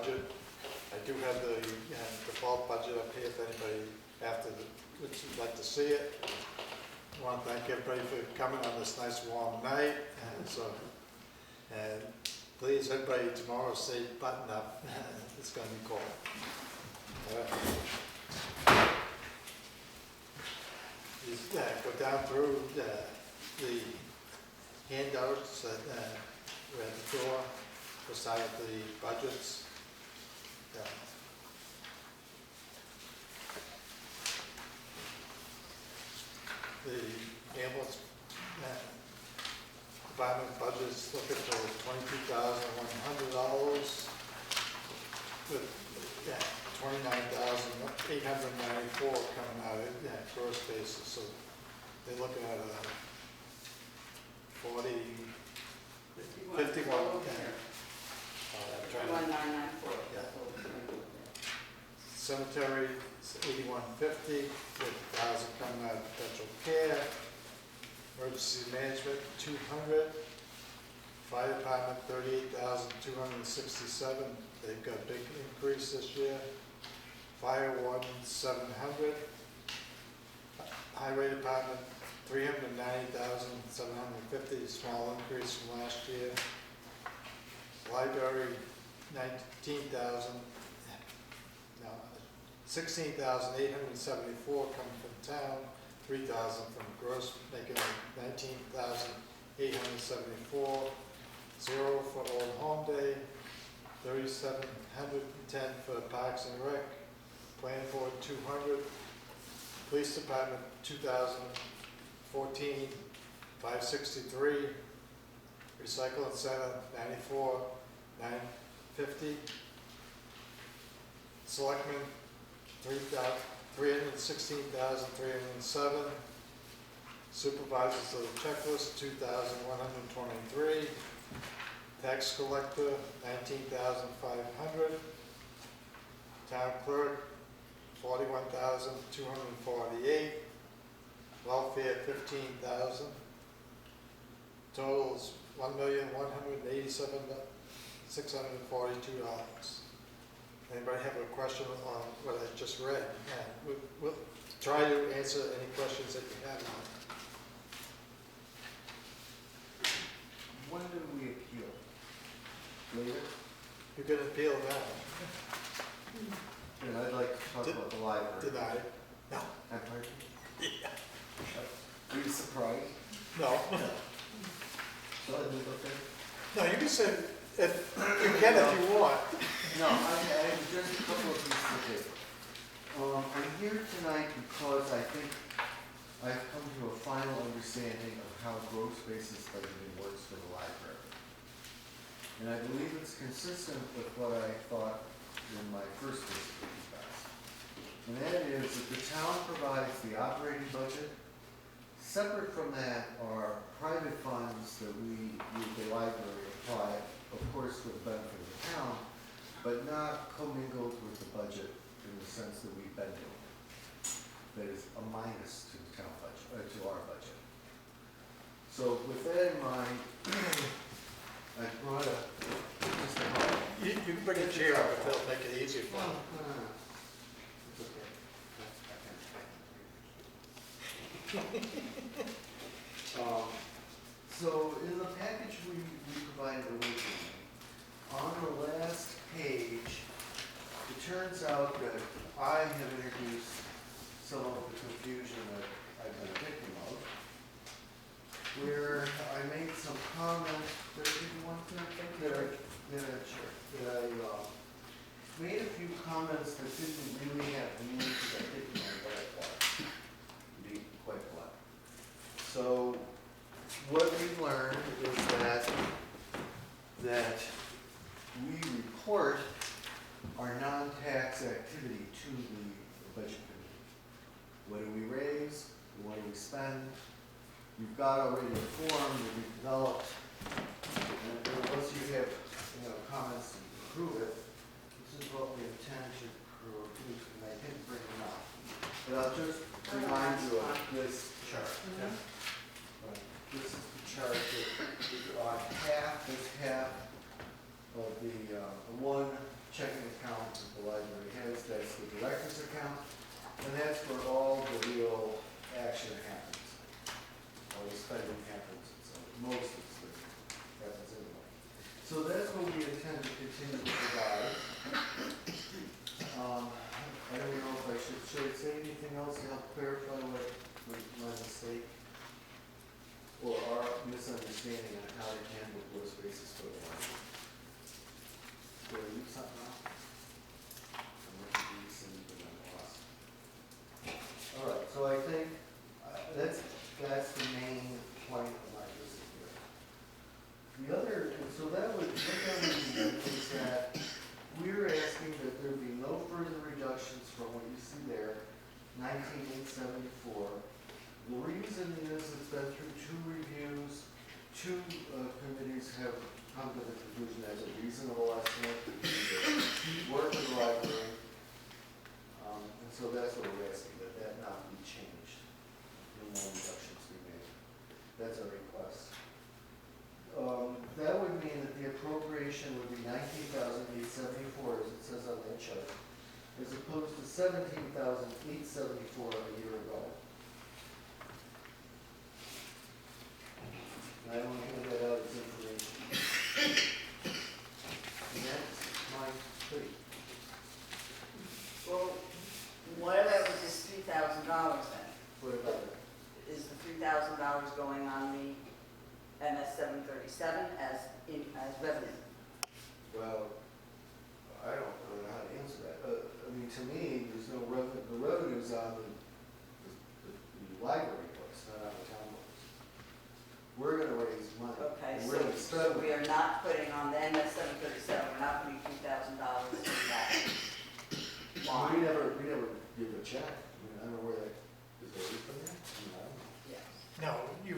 budget. I do have the default budget up here if anybody would like to see it. I want to thank everybody for coming on this nice warm night. And please, everybody, tomorrow say button up. It's going to be cold. Go down through the handouts that we had before, beside the budgets. The ambulance department budget is looking for $22,100 with $29,894 coming out of gross basis. So they're looking at a 51. 1994. Yeah. Cemetery is $81.50 with $1,000 coming out of potential care. Emergency management $200. Fire department $38,267. They've got a big increase this year. Fire warden $700. Highway department $390,750. Small increase from last year. Library $16,874 coming from town, $3,000 from gross, making it $19,874. Zero for Old Home Day, $3,710 for Parks and Rec, Planning Board $200, Police Department 2014 $563, Recycling Center $94,950, Selectmen $316,307, Supervisors of the checklist $2,123, Tax collector $19,500, Town clerk $41,248, welfare $15,000. Totals $1,187,642. Anybody have a question on what I just read? And we'll try to answer any questions that you have on it. When do we appeal? Later? You can appeal now. And I'd like to talk about the library. Denied. No. I'm pardon? Yeah. Are you surprised? No. Suddenly, okay. No, you can say, if you can if you want. No, I have just a couple of pieces of paper. I'm here tonight because I think I've come to a final understanding of how gross basis budgeting works for the library. And I believe it's consistent with what I thought in my first visit with you guys. And that is that the town provides the operating budget. Separate from that are private funds that we, the library, apply, of course, for the benefit of the town, but not commingled with the budget in the sense that we've been doing. That is a minus to the town budget, to our budget. So with that in mind, I brought just a You can bring a chair up if it'll make it easier for you. So in the package we provided originally, on the last page, it turns out that I have introduced some of the confusion that I've been a victim of, where I made some comments that I didn't want to, made a few comments that didn't really have meaning because I didn't know what it was, to be quite blunt. So what we've learned is that we report our non-tax activity to the budget committee. What do we raise? What do we spend? We've got already a form that we've developed, and once you have comments to approve it, this is what we intend to produce, and I didn't bring them up. But I'll just remind you of this chart. This is the chart that on half of the one checking account that the library has, that's the director's account, and that's where all the real action happens. All the spending happens, so most of the spending happens anyway. So that's what we intend to continue to provide. I don't know if should I say anything else to help clarify what my mistake or our misunderstanding on how to handle gross basis for the library. Did I leave something out? I'm looking at these things, but I'm lost. All right, so I think that's the main point of my visit here. The other, so that would, what that would mean is that we're asking that there be no further reductions from what you see there, 19,874. The reason is it's been through 2 reviews, 2 committees have come to the conclusion that's a reasonable estimate, work in the library, and so that's what we're asking, that not be changed, no more reductions be made. That's our request. That would mean that the appropriation would be 19,874, as it says on that chart, as opposed to 17,874 a year ago. I only hand that out as information. And that's my plea. Well, what about with this $3,000 then? What about it? Is the $3,000 going on the MS 737 as revenue? Well, I don't know how to answer that. I mean, to me, there's no revenue. The revenue's on the library books, not on the town books. We're going to raise money. Okay, and we're gonna so spend we are not putting on the MS 737, we're not putting $3,000 in that. Well, we never give a check. I mean, I don't know where that is. There from there? I mean, I don't know. Yes. No, the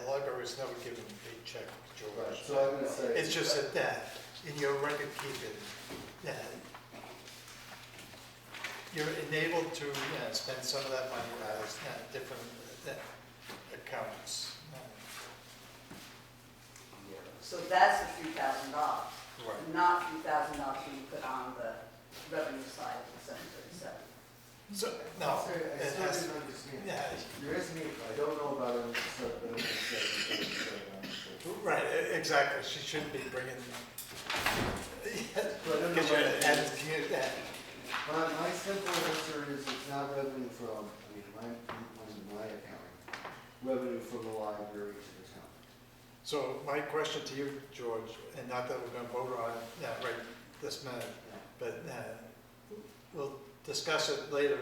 library's never given a big check, George. Right, so I'm going to say. It's just that in your record keeping, you're enabled to spend some of that money as different accounts. So that's the $3,000, Right. not $3,000 being put on the revenue side of the 737. So, no, I it still has, didn't understand. yeah, You're asking me, I don't know about it, so, but I'm going to say. right, exactly, she shouldn't be bringing. So I don't know Because what you're it adding is. to that. My simple answer is it's not revenue from, I mean, my accounting, revenue from the library to the town. So my question to you, George, and not that we're gonna vote on it, right this minute, but we'll discuss it later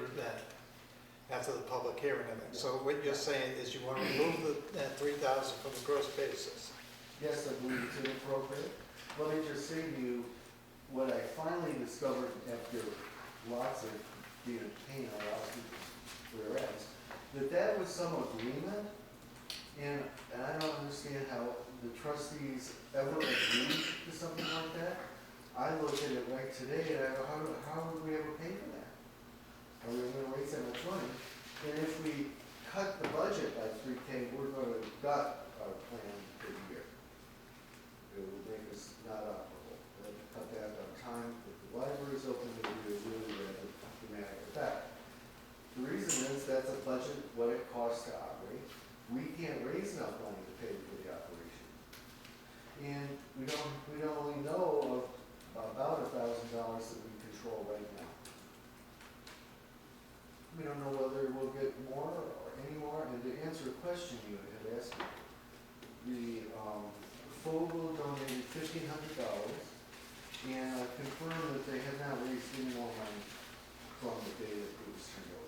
after the public hearing and everything. So what you're saying is you want to remove the 3,000 from the gross basis? Yes, I believe it's inappropriate. Let me just say to you, what I finally discovered after lots of being a pain in the ass for their ass, that was some agreement, and I don't understand how the trustees ever agreed to something like that. I look at it right today and I go, how would we ever pay for that? Are we going to waste that much money? And if we cut the budget by $3,000, we're going to gut our plan for the year. It will make us not operable. We'll have to cut back on time. If the library is open, it will be a really dramatic effect. The reason is that's a budget, what it costs to operate. We can't raise enough money to pay for the operation. And we don't only know of about $1,000 that we control right now. We don't know whether we'll get more or any more. And to answer a question you had asked me, the Fogel donated $1,500, and I confirmed that they have not raised any more money from the day that it was turned over.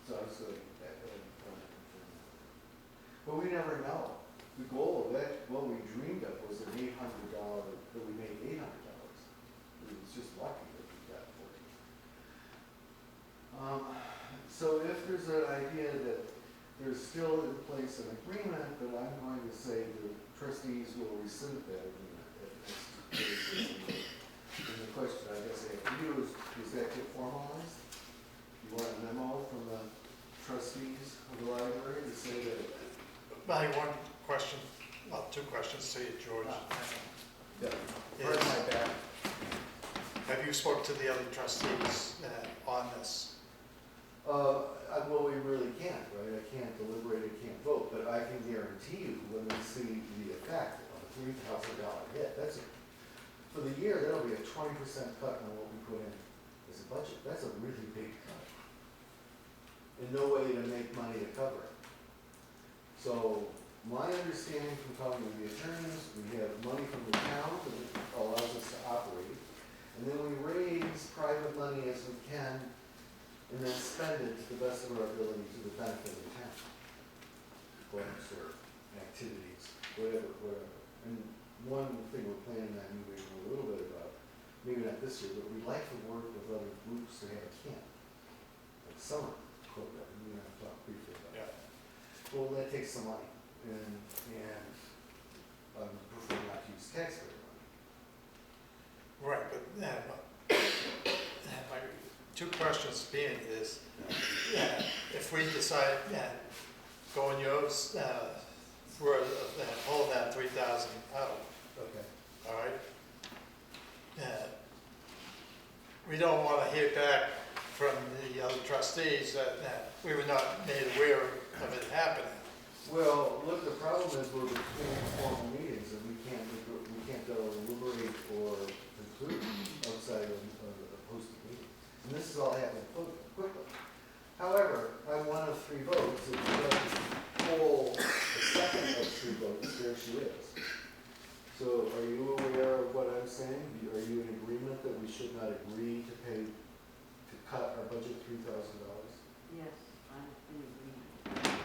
So I was going to confirm that. But we never know. The goal of that, what we dreamed of, was an $800, that we made $800. It was just lucky that we got $40. So if there's an idea that there's still in place an agreement, but I'm going to say the trustees will rescind that agreement at next meeting. And the question I guess I have for you is, does that get formalized? You want a memo from the trustees of the library to say that? My one question, well, two questions to you, George. Yeah. Is- my back. spoke to the other trustees on this. Well, we really can't, right? I can't deliberate, I can't vote, but I can guarantee you, when we see the effect of a $3,000 hit, for the year, that'll be a 20% cut on what we put in as a budget. That's a really big cut. And no way to make money to cover it. So, my understanding from talking to the attorneys, we have money from the town that allows us to operate, and then we raise private money as we can, and then spend it to the best of our ability to the benefit of the town. Grants or activities, whatever. And one thing we're planning on moving a little bit about, maybe not this year, but we'd like to work with other groups to have a camp, like summer program, we have talked briefly about that. Well, that takes some money, and prefer not to use taxpayer money. Right, but my two questions being is, if we decide, go in yours, for pulling that 3,000 out, Okay. all right? We don't want to hear back from the other trustees that we were not made aware of it happening. Well, look, the problem is we're between formal meetings and we can't deliberate or conclude outside of a posted meeting. And this is all happening quickly. However, I'm one of 3 votes. If you don't poll the second of 3 votes, there she is. So are you aware of what I'm saying? Are you in agreement that we should not agree to cut our budget $3,000? Yes, I'm in agreement.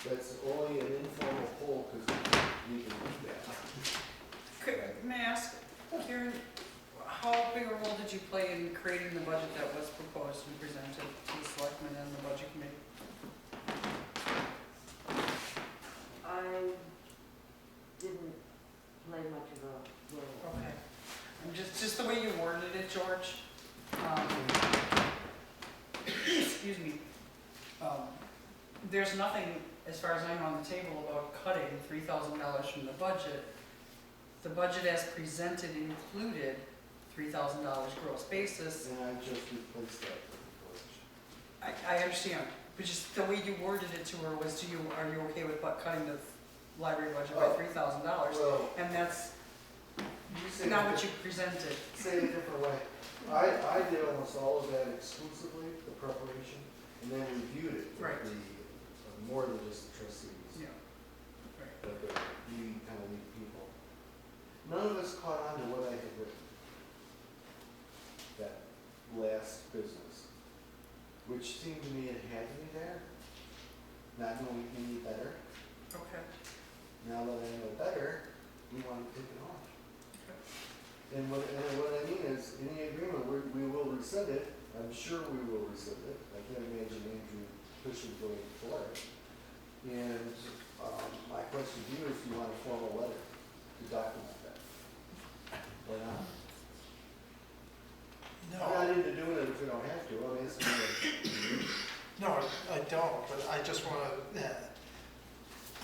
That's only an informal poll because we can do that. May I ask, Karen, how big a role did you play in creating the budget that was proposed and presented to the selectmen and the budget committee? I didn't play much of a role. Okay. And just the way you worded it, George, excuse me, there's nothing, as far as I'm on the table, about cutting $3,000 from the budget. The budget as presented included $3,000 gross basis. And I just replaced that with the correction. I understand, but just the way you worded it to her was, are you okay with cutting the library budget by $3,000? Well, And that's you say not what you presented. Say it a different way. I did almost all of that exclusively, the preparation, and then reviewed it with Right. more than just the trustees, Yeah. Right. but the kind of lead people. None of us caught on to what I had written. That last business, which seemed to me it had to be there, not knowing any better. Okay. Now that I know better, we want to take it off. And what I mean is, any agreement, we will rescind it. I'm sure we will rescind it. I can't imagine Andrew pushing going for it. And my question to you is, do you want a formal letter to document that? Or not? I'm not into doing it if we don't have to. I'm asking you. No, I don't, but I just want to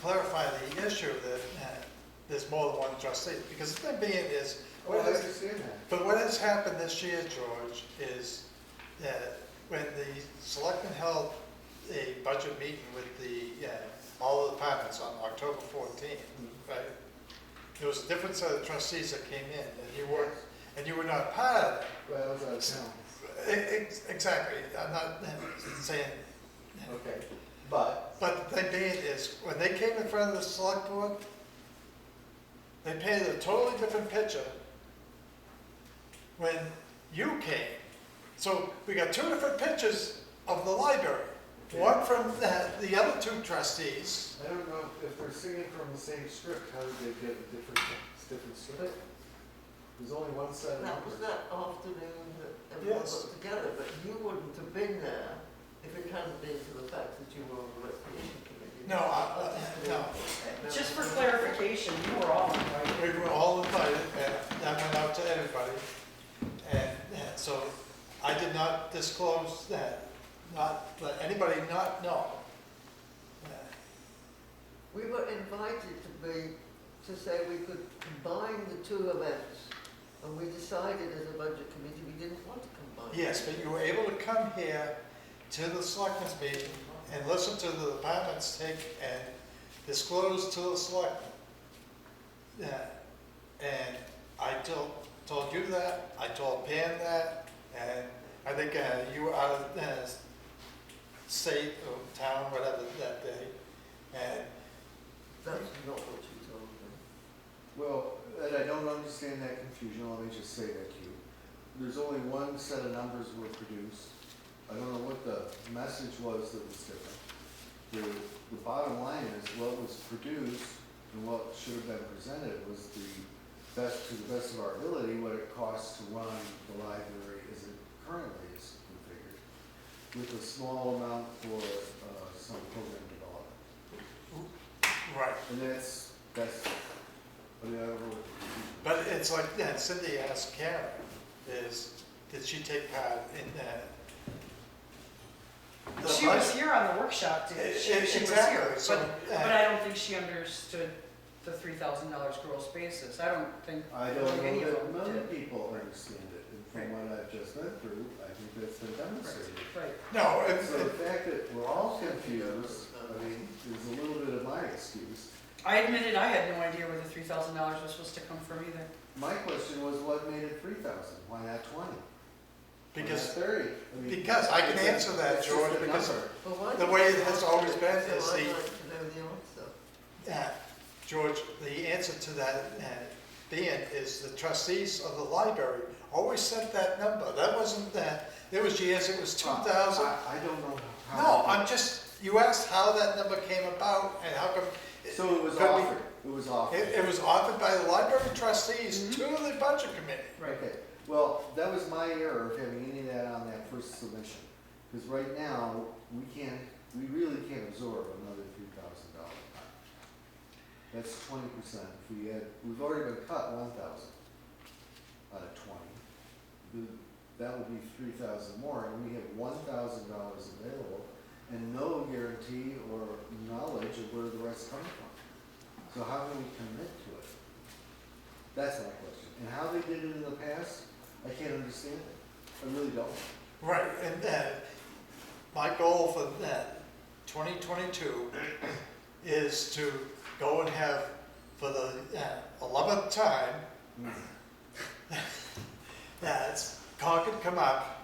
clarify the issue that there's more than one trustee, because the thing being is, Oh, I understand that. but what has happened this year, George, is that when the selectmen held a budget meeting with all the departments on October 14th, right? There was a different set of trustees that came in, and you were not part of it. Well, I was out of town. Exactly, I'm not saying. Okay, but. But the thing being is, when they came in front of the select board, they painted a totally different picture when you came. So we got 2 different pictures of the library. One from the other 2 trustees. I don't know if they're singing from the same script, how did they get a different script? There's only one set of That was numbers. that afternoon that everyone Yes. got together, but you wouldn't have been there if it hadn't been for the fact that you were on the recreation committee. No, no. Just for clarification, you were all invited. We were all invited, and that went out to everybody. And so I did not disclose that, not let anybody not know. We were invited to say we could combine the 2 events And we decided as a budget committee, we didn't want to combine. Yes, but you were able to come here to the selectmen's meeting and listen to the departments take and disclose to the selectmen. And I told you that, I told Pam that, and I think you were out of state or town, whatever, that day. And That's not what you told me. Well, and I don't understand that confusion, let me just say that to you. There's only one set of numbers were produced. I don't know what the message was that was different. The bottom line is what was produced and what should have been presented was to the best of our ability, what it costs to run the library as it currently is configured, with a small amount for some program development. right, And that's, I mean, I don't know. but it's like, Cindy asked Karen, did she take part in that? She was here on the workshop, she was Exactly, here, so, but I don't think she understood the $3,000 gross basis. I don't think I don't really any know of that them many did. people understand it, and from what I've just been through, I think that's been demonstrated. Right. No, So the fact that we're all confused, I mean, is a little bit of my excuse. I admitted I had no idea where the $3,000 was supposed to come from either. My question was, what made it 3,000? Why not 20? because, Why not 30? I mean, because I can it's a- answer that, it's just George, a because number. Well, why the did way you it has ask always me? been So is I'd the, like to know the answer. George, the answer to that being is the trustees of the library always set that number. That wasn't that, there was years it was 2,000. I don't know how. No, I'm just, you asked how that number came about and how come. So it was could be- offered, it was offered. It was offered by the library trustees to the budget committee. Right. Okay, well, that was my error of having any of that on that first submission. Because right now, we really can't absorb another $3,000. That's 20%. If we had, we've already been cut 1,000 out of 20. That would be 3,000 more, and we have $1,000 available, and no guarantee or knowledge of where the rest coming from. So how can we commit to it? That's my question. And how they did it in the past, I can't understand it. I really don't. Right, and my goal for that 2022 is to go and have, for the 11th time, that Concord come up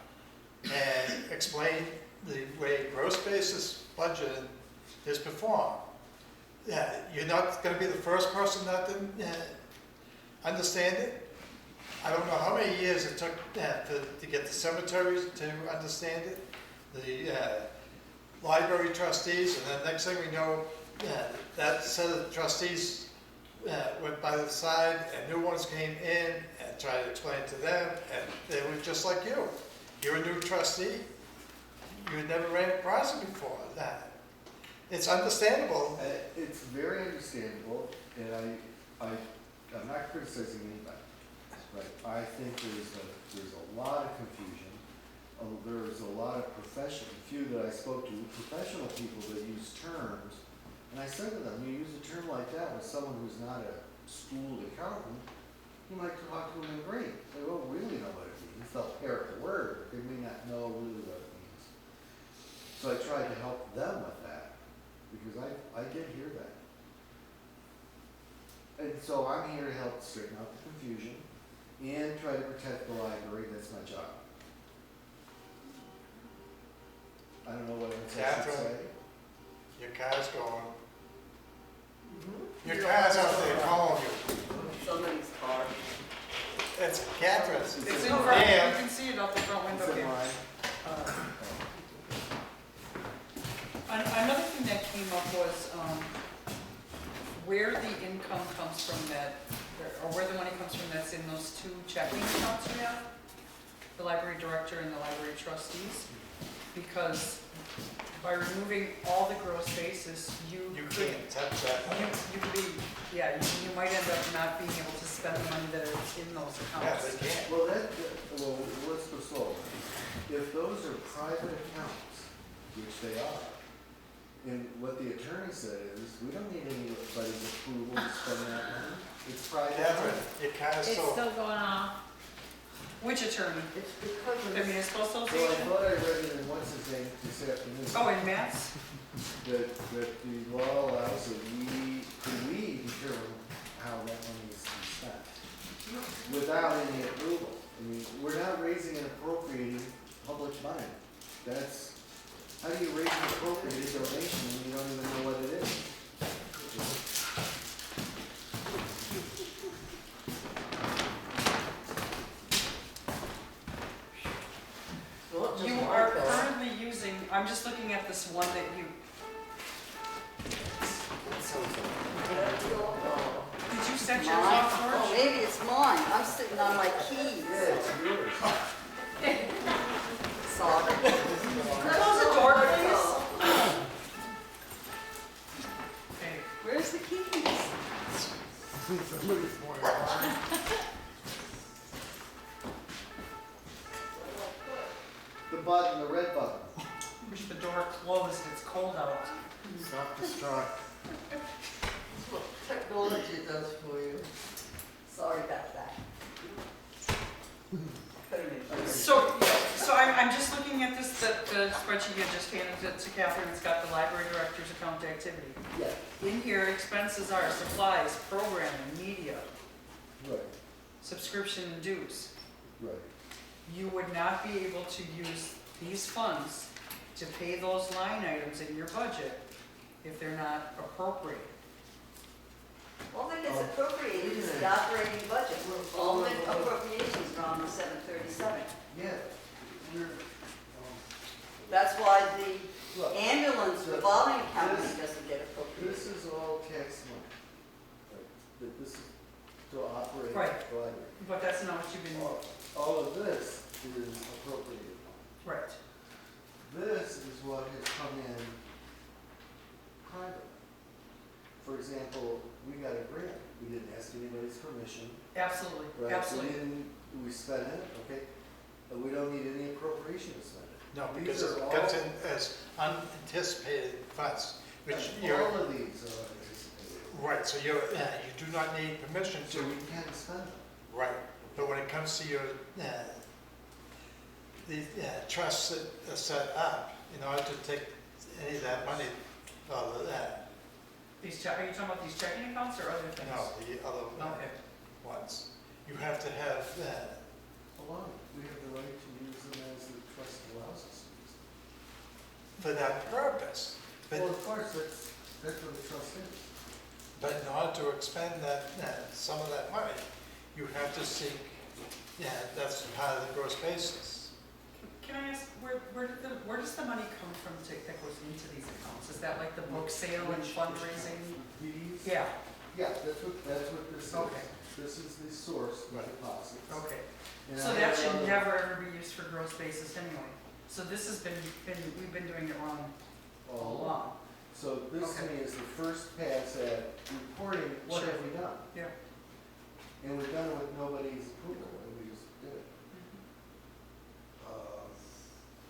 and explain the way gross basis budget is performed. You're not gonna be the first person not to understand it. I don't know how many years it took to get the cemeteries to understand it, the library trustees, and then next thing we know, that set of trustees went by the side, and new ones came in and tried to explain to them, and they were just like you. You're a new trustee, you had never ran across it before. It's understandable. It's very understandable, and I'm not criticizing anybody, but I think there's a lot of confusion. There's a lot of few that I spoke to, professional people that use terms, and I said to them, you use a term like that with someone who's not a schooled accountant, you might talk to them in grade. They won't really know what it means. They'll parrot the word, but they may not know really what it means. So I tried to help them with that, because I did hear that. And so I'm here to help straighten out the confusion and try to protect the library. That's my job. I don't know what else I should Catherine. say. Your car's going. Mm-hmm. Your car's out there calling you. Somebody's car. It's Catherine's. It's in Oh, front, yeah. you can see it out the front window Is it here. mine? Another thing that came up was, where the income comes from or where the money comes from that's in those two checking accounts you have, the library director and the library trustees, because by removing all the gross basis, you You could, can't touch that. you could be, you might end up not being able to spend the money that is in those Yeah, accounts. they can't. Well, let's go slow. If those are private accounts, which they are, and what the attorney said is, we don't need anybody's approval to spend that money. It's private Catherine, money. your car's It's so, still going off. Which attorney? It's because of The this. municipal Well, I association? thought I read it in what's his name this afternoon. Oh, and Matt's? That the law allows that we determine how that money is to be spent without any approval. I mean, we're not raising and appropriating public money. That's, how do you raise and appropriate a donation when you don't even know what it is? Not just You my are car. currently using, I'm just looking at this one that you, That's your car. did you set yours Mine? off, Oh, George? maybe it's mine. I'm sitting on my keys. Yeah, it's yours. Sorry. Close the door, please. Okay. Where's the keys? The button, the red button. Wish the door closed, it's cold out. Self-destruct. That's what technology does for you. Sorry about that. Put 'em in place. So I'm just looking at this, the spreadsheet you just handed it to Catherine, it's got the library director's account activity. Yeah, In here, expenses are supplies, programming, media, right, subscription and dues. right. You would not be able to use these funds to pay those line items in your budget if they're not appropriated. All that gets appropriated is the operating budget. All the appropriations are on the 737. Yeah. We're, That's why the look, ambulance the- revolving account this- doesn't get this appropriated. is all tax money. Right. That this is to operate the Right. library. But that's not what you've been, All of this is appropriated. right. This is what has come in privately. For example, we got a grant. We didn't ask anybody's permission. Absolutely, Right? absolutely. We spent it, okay? But we don't need any appropriation to spend it. No, These because are it all- comes in as unanticipated funds, which you're, All of these are anticipated. right, so you're, you do not need permission So to, we can spend them. right. But when it comes to your, the trusts that are set up, in order to take any of that money, These are you talking about these checking accounts or other things? no, the other Okay. ones, you have to have, Allow it. We have the right to use them as the trust allows us to use them. for that purpose. But, Well, of course, that's what the trust is. but in order to expend that, some of that money, you have to seek, that's part of the gross basis. Can I ask, where does the money come from that goes into these accounts? Is that like the book sale and fundraising? These? Yeah, Yeah, that's what this is. Okay. This is the source of Right. deposits. okay. And So I that have should another- never ever be used for gross basis anyway. So this has we've been doing it wrong all All along. So this to Okay. me is the first pass at reporting what Sure. have we done? Yeah. And we've done it with nobody's approval, and we just did it.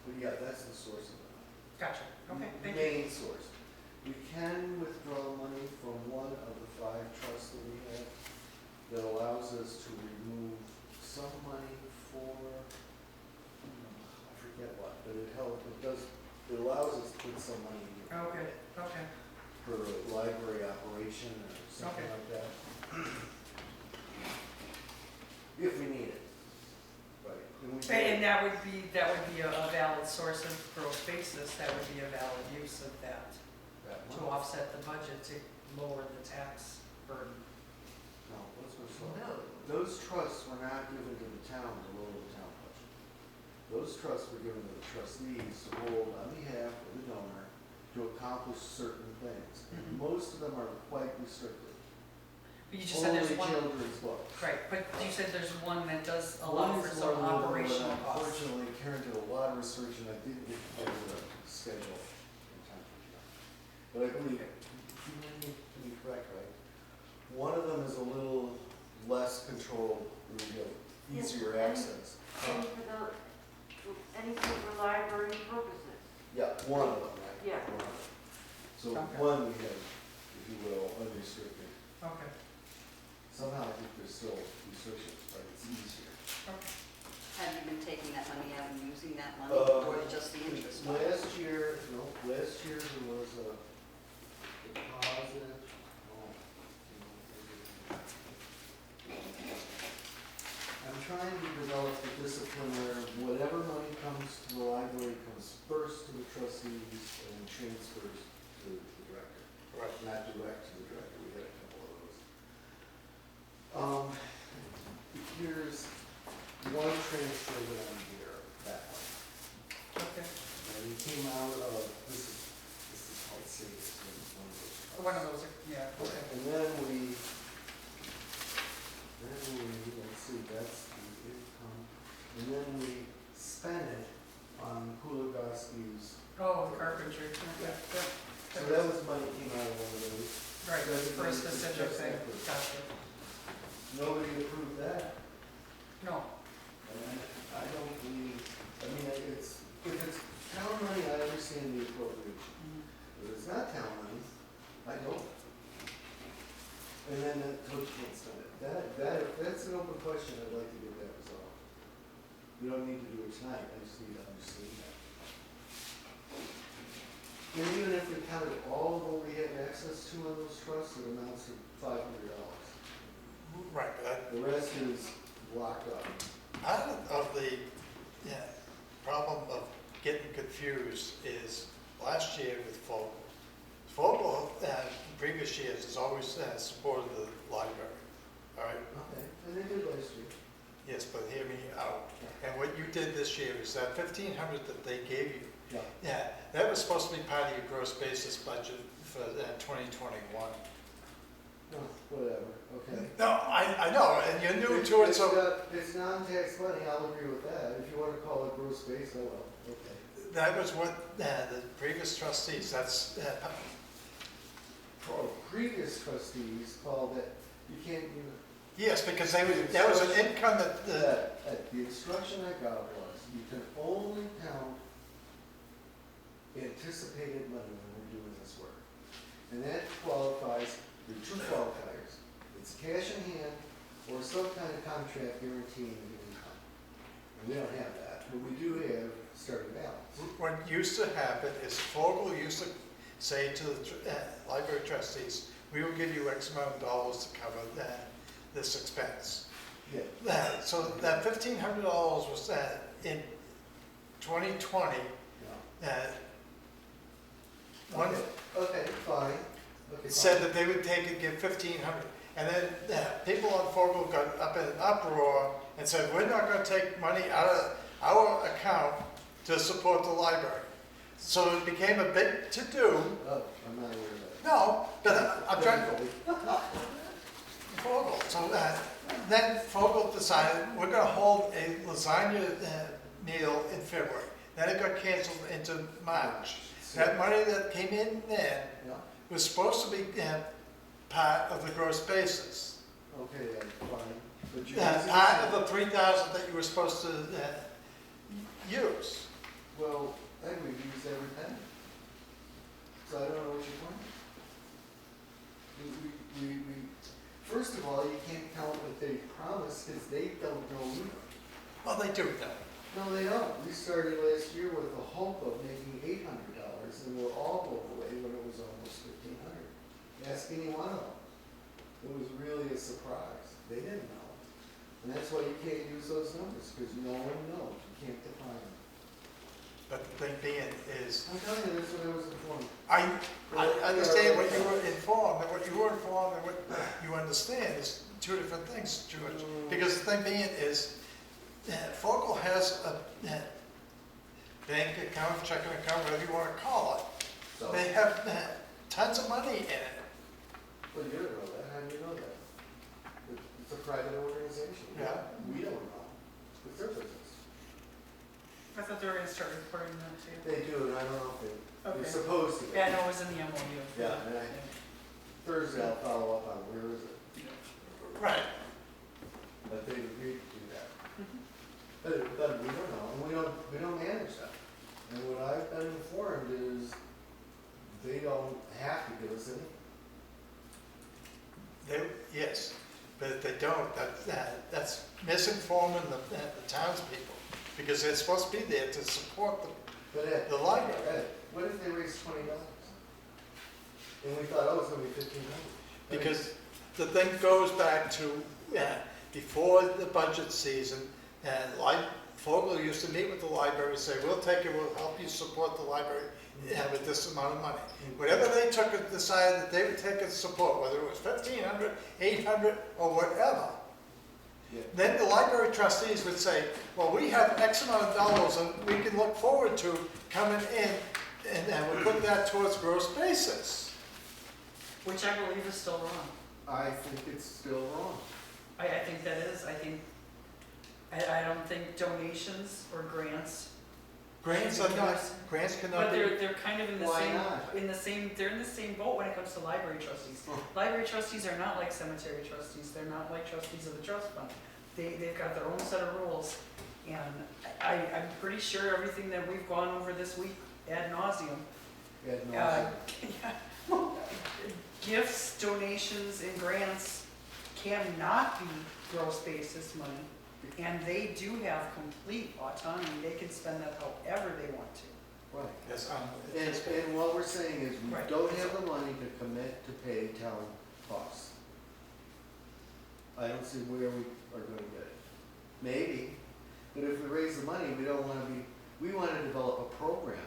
But yeah, that's the source of it. Gotcha, okay, thank you. Main source. We can withdraw money from one of the 5 trusts that we have that allows us to remove some money for, I forget what, but it allows us to put some money in here. Okay, okay. For library operation or something Okay. like that. If we need it. Right. And we do. And that would be a valid source of gross basis, that would be a valid use of that That to money. offset the budget, to lower the tax burden. No, those were so. No. Those trusts were not given to the town to lower the town budget. Those trusts were given to the trustees to hold on behalf of the donor to accomplish certain things. Mhm. Most of them are quite restricted. But you just said there's one, Only children's books. right, but you said there's one that does allow One for is some more liberal, but operational costs. Unfortunately, Karen did a lot of research and I didn't get together the schedule in time. But I believe, to be correct, right? One of them is a little less controlled, where you have easier access. Anything for library purposes. Yeah, one of them, right? Yeah. One of them. So Okay. one we have, if you will, unrestricted. Okay, Somehow I think there's still restrictions, but it's easier. okay. Have you been taking that money out and using that money, Uh, or just the interest on it? Last year there was a deposit, I'm trying to develop the discipline where whatever money comes to the library comes first to the trustees and transfers to the director. Right. Not direct to the director, we had a couple of those. Here's one transfer that I'm here, that one. Okay. And it came out of, this is called savings, one of those. One of those, yeah, okay. And then we, let's see, that's the income, and then we spent it on Kuligowski's. Oh, the carpentry, okay, yeah. So that was money came out of one of those. Right, That's for a just specific thing, separate. gotcha. Nobody approved that. No, And I don't believe, I mean, it's, if it's town money, I understand the appropriation. mhm. If it's not town money, I don't. And then the coach can't spend it. If that's an open question, I'd like to get that resolved. We don't need to do it tonight, I just need to understand that. And even if we counted all of what we have access to on those trusts, it amounts to $500. Right, but The rest is locked up. out of the problem of getting confused is last year with Fogel. Fogel, in previous years, has always supported the library, all right? Okay, and they did last year. Yes, but hear me out. And what you did this year is that 1,500 that they gave you, Yeah. that was supposed to be part of your gross basis budget for 2021. No, whatever, okay. No, I know, and you're new to it, so It's non-tax money, I'll agree with that. If you want to call it gross base, I will, okay. that was what the previous trustees, that's, Previous trustees called it, you can't, yes, because they was, that was an income that, the instruction I got was, you can only count anticipated money when we're doing this work. And that qualifies, there are two qualifiers. It's cash in hand or some kind of contract guaranteeing the income. And we don't have that, but we do have starting balance. what used to happen is Fogel used to say to the library trustees, we will give you X amount of dollars to cover this expense. Yeah. So that $1,500 was in 2020, Yeah. one Okay, fine. Okay, said fine. that they would take and give 1,500. And then people on Fogel got up in an uproar and said, we're not going to take money out of our account to support the library. So it became a big to-do. Oh, I'm not aware of that. No, but I'm trying to Thankfully. Fogel. So then Fogel decided we're going to hold a lasagna meal in February. Then it got canceled into March. That money that came in then Yeah, was supposed to be part of the gross basis. okay, then, fine. But you. Part of the 3,000 that you were supposed to use. Well, I would use every penny. So I don't know what you're pointing. First of all, you can't count what they promised because they don't know either. Well, they do that. No, they don't. We started last year with the hope of making $800 and we're all blown away when it was almost $1,500. Ask any one of them. It was really a surprise. They didn't know. And that's why you can't use those numbers because no one knows. You can't define them. But the thing being is, I'm telling you, that's what I was informed. I understand what you were informed, and what you were informed and what you understand is two different things, George. Because the thing being is, Fogel has a bank account, checking account, whatever you want to call it. So, They have tons of money in it. well, you don't know that. How do you know that? It's a private organization. Yeah. We don't know. It's their business. I thought they were gonna start reporting that too. They do, and I don't know if they're Okay. supposed to. Yeah, no, it was in the MOU. Yeah, and Thursday I'll follow up on where is it, Right. but they've agreed to do that. Mhm. But we don't know, and we don't manage that. And what I've been informed is they don't have to give us any. Yes. But if they don't, that's misinforming the townspeople, because they're supposed to be there to support But Ed, the library. Ed, what if they raised $20? And we thought, oh, it's gonna be $1,500. Because the thing goes back to, before the budget season, and like Fogel used to meet with the library, say, we'll take it, we'll help you support the library with this amount of money. Whatever they took and decided that they would take as support, whether it was 1,500, 800, or whatever, Yeah. then the library trustees would say, well, we have X amount of dollars and we can look forward to coming in, and we'll put that towards gross basis. Which I believe is still wrong. I think it's still wrong. I think that is, I don't think donations or grants, Grants are not, grants but cannot be. they're kind of in the Why same, not? they're in the same boat when it comes to library trustees. Oh. Library trustees are not like cemetery trustees, they're not like trustees of the trust fund. They've got their own set of rules, and I'm pretty sure everything that we've gone over this week ad nauseum, Ed knows uh, gifts, donations, and grants cannot be gross basis money, and they do have complete autonomy. They can spend that however they want to. Right. Yes, And what we're saying is we Right. don't have the money to commit to pay town costs. I don't see where we are gonna get it. Maybe, but if we raise the money, we don't wanna be, we wanna develop a program.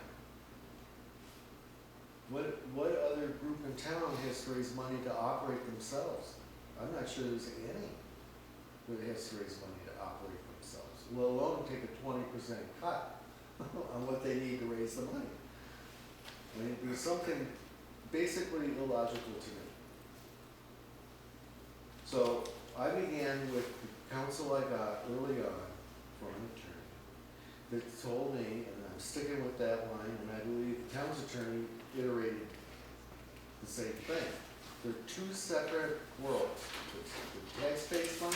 What other group in town has to raise money to operate themselves? I'm not sure there's any that has to raise money to operate themselves, let alone take a 20% cut on what they need to raise the money. I mean, there's something basically illogical to me. So I began with the counsel I got early on from an attorney that told me, and I'm sticking with that line, and I believe the town's attorney iterated the same thing. They're two separate worlds, the tax-based money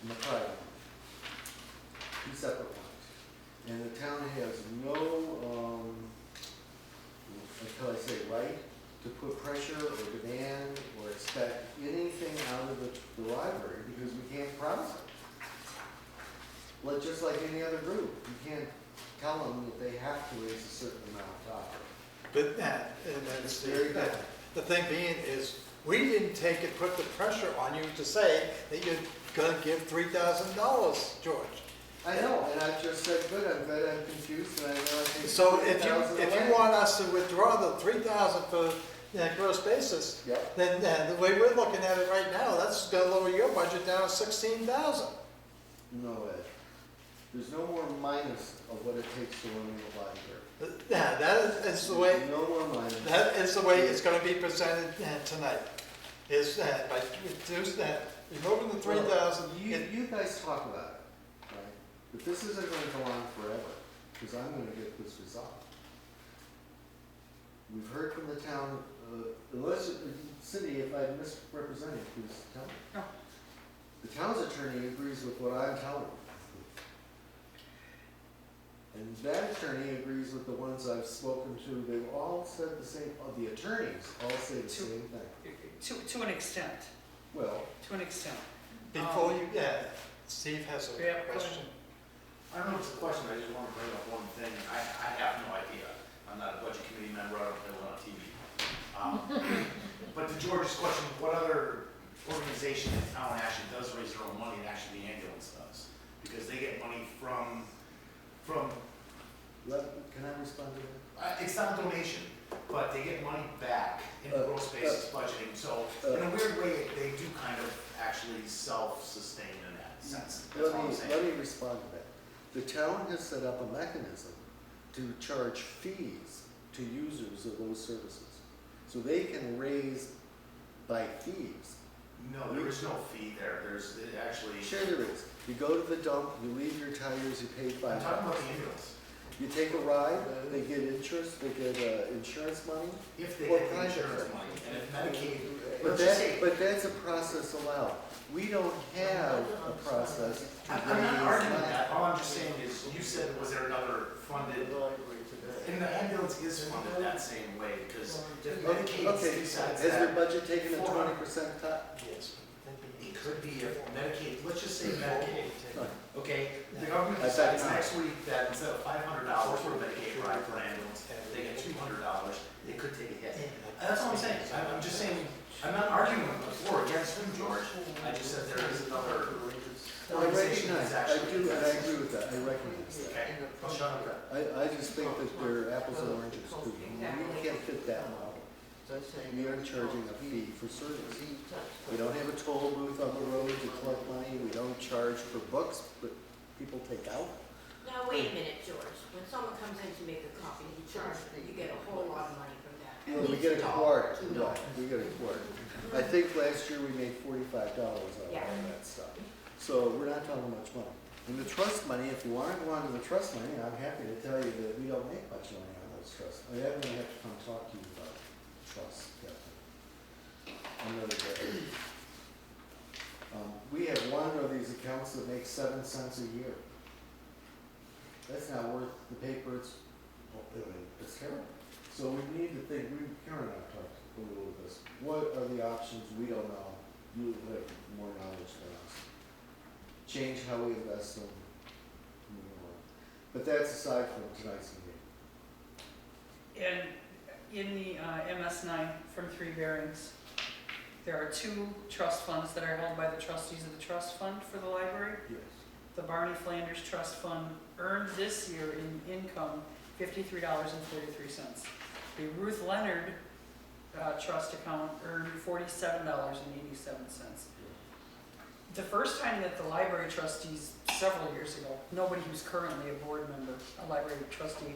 and the private money. Two separate ones. And the town has no, until I say right, to put pressure or demand or expect anything out of the library because we can't promise it. Like, just like any other group, you can't tell them that they have to raise a certain amount to operate. But and that's the thing being is, we didn't take it, put the pressure on you to say that you're gonna give $3,000, George. I know, and I've just said, good, I'm confused, and I know I think. So if $3,000 you want us to withdraw the 3,000 for gross basis, Yep. then the way we're looking at it right now, that's gonna lower your budget down to 16,000. No, Ed. There's no more minus of what it takes to run the library. Yeah, that is the way, No more minus. that is the way it's gonna be presented tonight. Is that by reducing that, removing the 3,000, You guys talk about it, right? But this isn't gonna go on forever, because I'm gonna get this resolved. We've heard from the town, unless, Cindy, if I'm misrepresenting, please tell me. No. The town's attorney agrees with what I'm telling you. And that attorney agrees with the ones I've spoken to, they've all said the same, the attorneys all say the same thing. To an extent, Well, to an extent. before you, Steve has Yeah, a go ahead. question. I don't know if it's a question, I just want to bring up one thing. I have no idea. I'm not a budget committee member, I don't play a lot of TV. But to George's question, what other organization in town actually does raise their own money, and actually the ambulance does? Because they get money from, can I respond to that? it's not a donation, but they get money back in gross basis budgeting. So in a weird way, they do kind of actually self-sustain in that sense. That's all I'm saying. Let me respond to that. The town has set up a mechanism to charge fees to users of those services. So they can raise by fees. No, there is no fee there. There's it actually. Sure there is. You go to the dump, you leave your tires, you pay I'm talking about $5. the ambulance. You take a ride, they get interest, they get insurance money. If they Or get the private insurance pay. money, and if Medicaid, But let's just say, but that's a process allowed. We don't have a process to I'm raise not arguing money. that, all I'm just saying is, you said, was there another funded, and the ambulance is funded that same way, because if Medicaid Okay, decides has their that, budget taken a 20% cut? Yes. it could be if Medicaid, let's just say Medicaid, okay? The I government bet decides not. next week that instead of $500 for a Medicaid ride for an ambulance, they get $200, they could take a hit. That's all I'm saying, I'm just saying, I'm not arguing for or against him, George, I just said there is another I organization recognize, that's I actually. do, and I agree with that, I recognize that. Okay, I'll shut up. I just think that they're apples and oranges, too. We can't fit that model. We are charging a fee for service. We don't have a toll booth on the road to collect money, we don't charge for books that people take out. Now, wait a minute, George. When someone comes in to make a copy, you get a whole lot of money from that. Well, we get a quart, right, we get a quart. I think last year we made $45 out of all Yeah. that stuff. So we're not talking much money. And the trust money, if you want to go on to the trust money, I'm happy to tell you that we don't make much money on those trusts. I'm gonna have to come talk to you about trust, Captain. Another day. We have one of these accounts that makes 7 cents a year. That's not worth the paper it's terrible. So we need to think, Karen and I talked a little bit this. What are the options? We don't know. You have more knowledge than us. Change how we invest them. Move on. But that's aside from tonight's meeting. And in the MS9 from Three Bearings, there are 2 trust funds that are held by the trustees of the trust fund for the library. Yes. The Barney Flanders Trust Fund earned this year in income $53.43. The Ruth Leonard Trust account earned $47.87. The first time that the library trustees, several years ago, nobody who's currently a board member, a library trustee,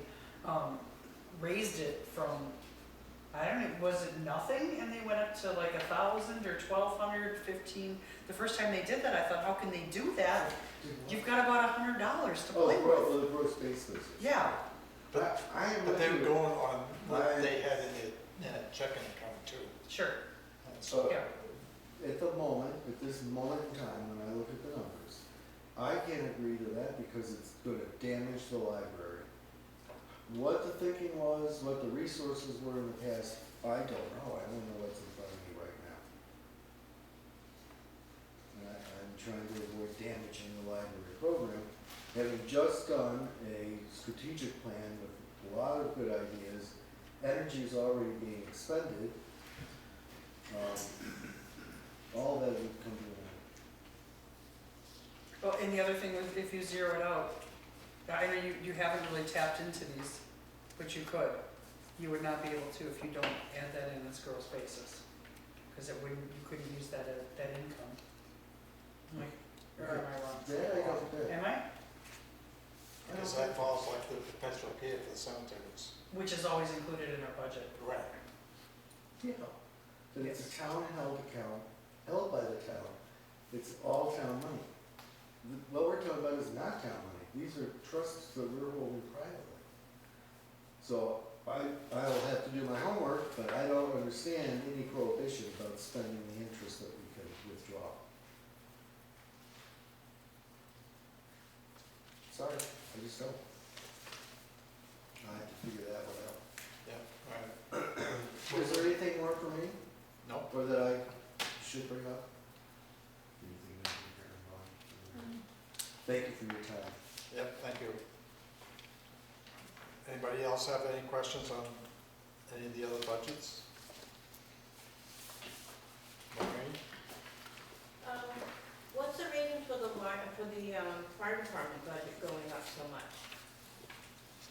raised it from, I don't know, was it nothing? And they went up to like 1,000 or 1,200, 15. The first time they did that, I thought, how can they do that? You've got about $100 to play with. Well, the gross basis. Yeah, But, I am but they were with you. going on what they had in a checking account too. sure. And so, Yeah. At the moment, at this moment in time, when I look at the numbers, I can't agree to that because it's gonna damage the library. What the thinking was, what the resources were in the past, I don't know. I don't know what's in front of me right now. And I'm trying to avoid damaging the library program. Having just done a strategic plan with a lot of good ideas, energy is already being expended. All that would come to an end. Well, and the other thing was, if you zero it out, I know you haven't really tapped into these, but you could. You would not be able to if you don't add that in as gross basis, because it wouldn't, you couldn't use that income. Or am I wrong? That I don't think. Am I? because that falls like the perpetual care for the cemeteries. Which is always included in our budget. Right. Yeah. But it's a town-held account, held by the town. It's all town money. What we're talking about is not town money. These are trusts that we're holding privately. So I'll have to do my homework, but I don't understand any prohibition about spending the interest that we can withdraw. Sorry, I just don't. I have to figure that one out. Yeah, right. Is there anything more for me? Nope. Or that I should bring up? Anything that you care about? Thank you for your time. Yep, thank you. Anybody else have any questions on any of the other budgets? Maureen? What's the reason for the fire department budget going up so much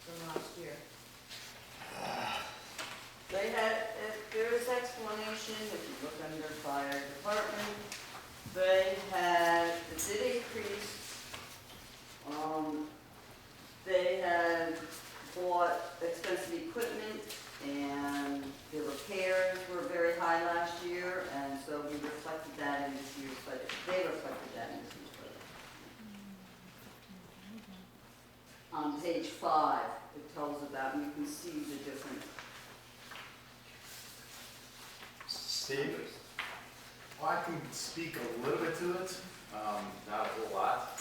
from last year? They had, there is explanation, if you look under fire department, they had, it did increase. They had bought expensive equipment and the repairs were very high last year, and so we reflected that in this year's budget. They reflected that in this year's budget. On page 5, it tells about, and you can see the different. Steve? Well, I can speak a little bit to it, not a whole lot,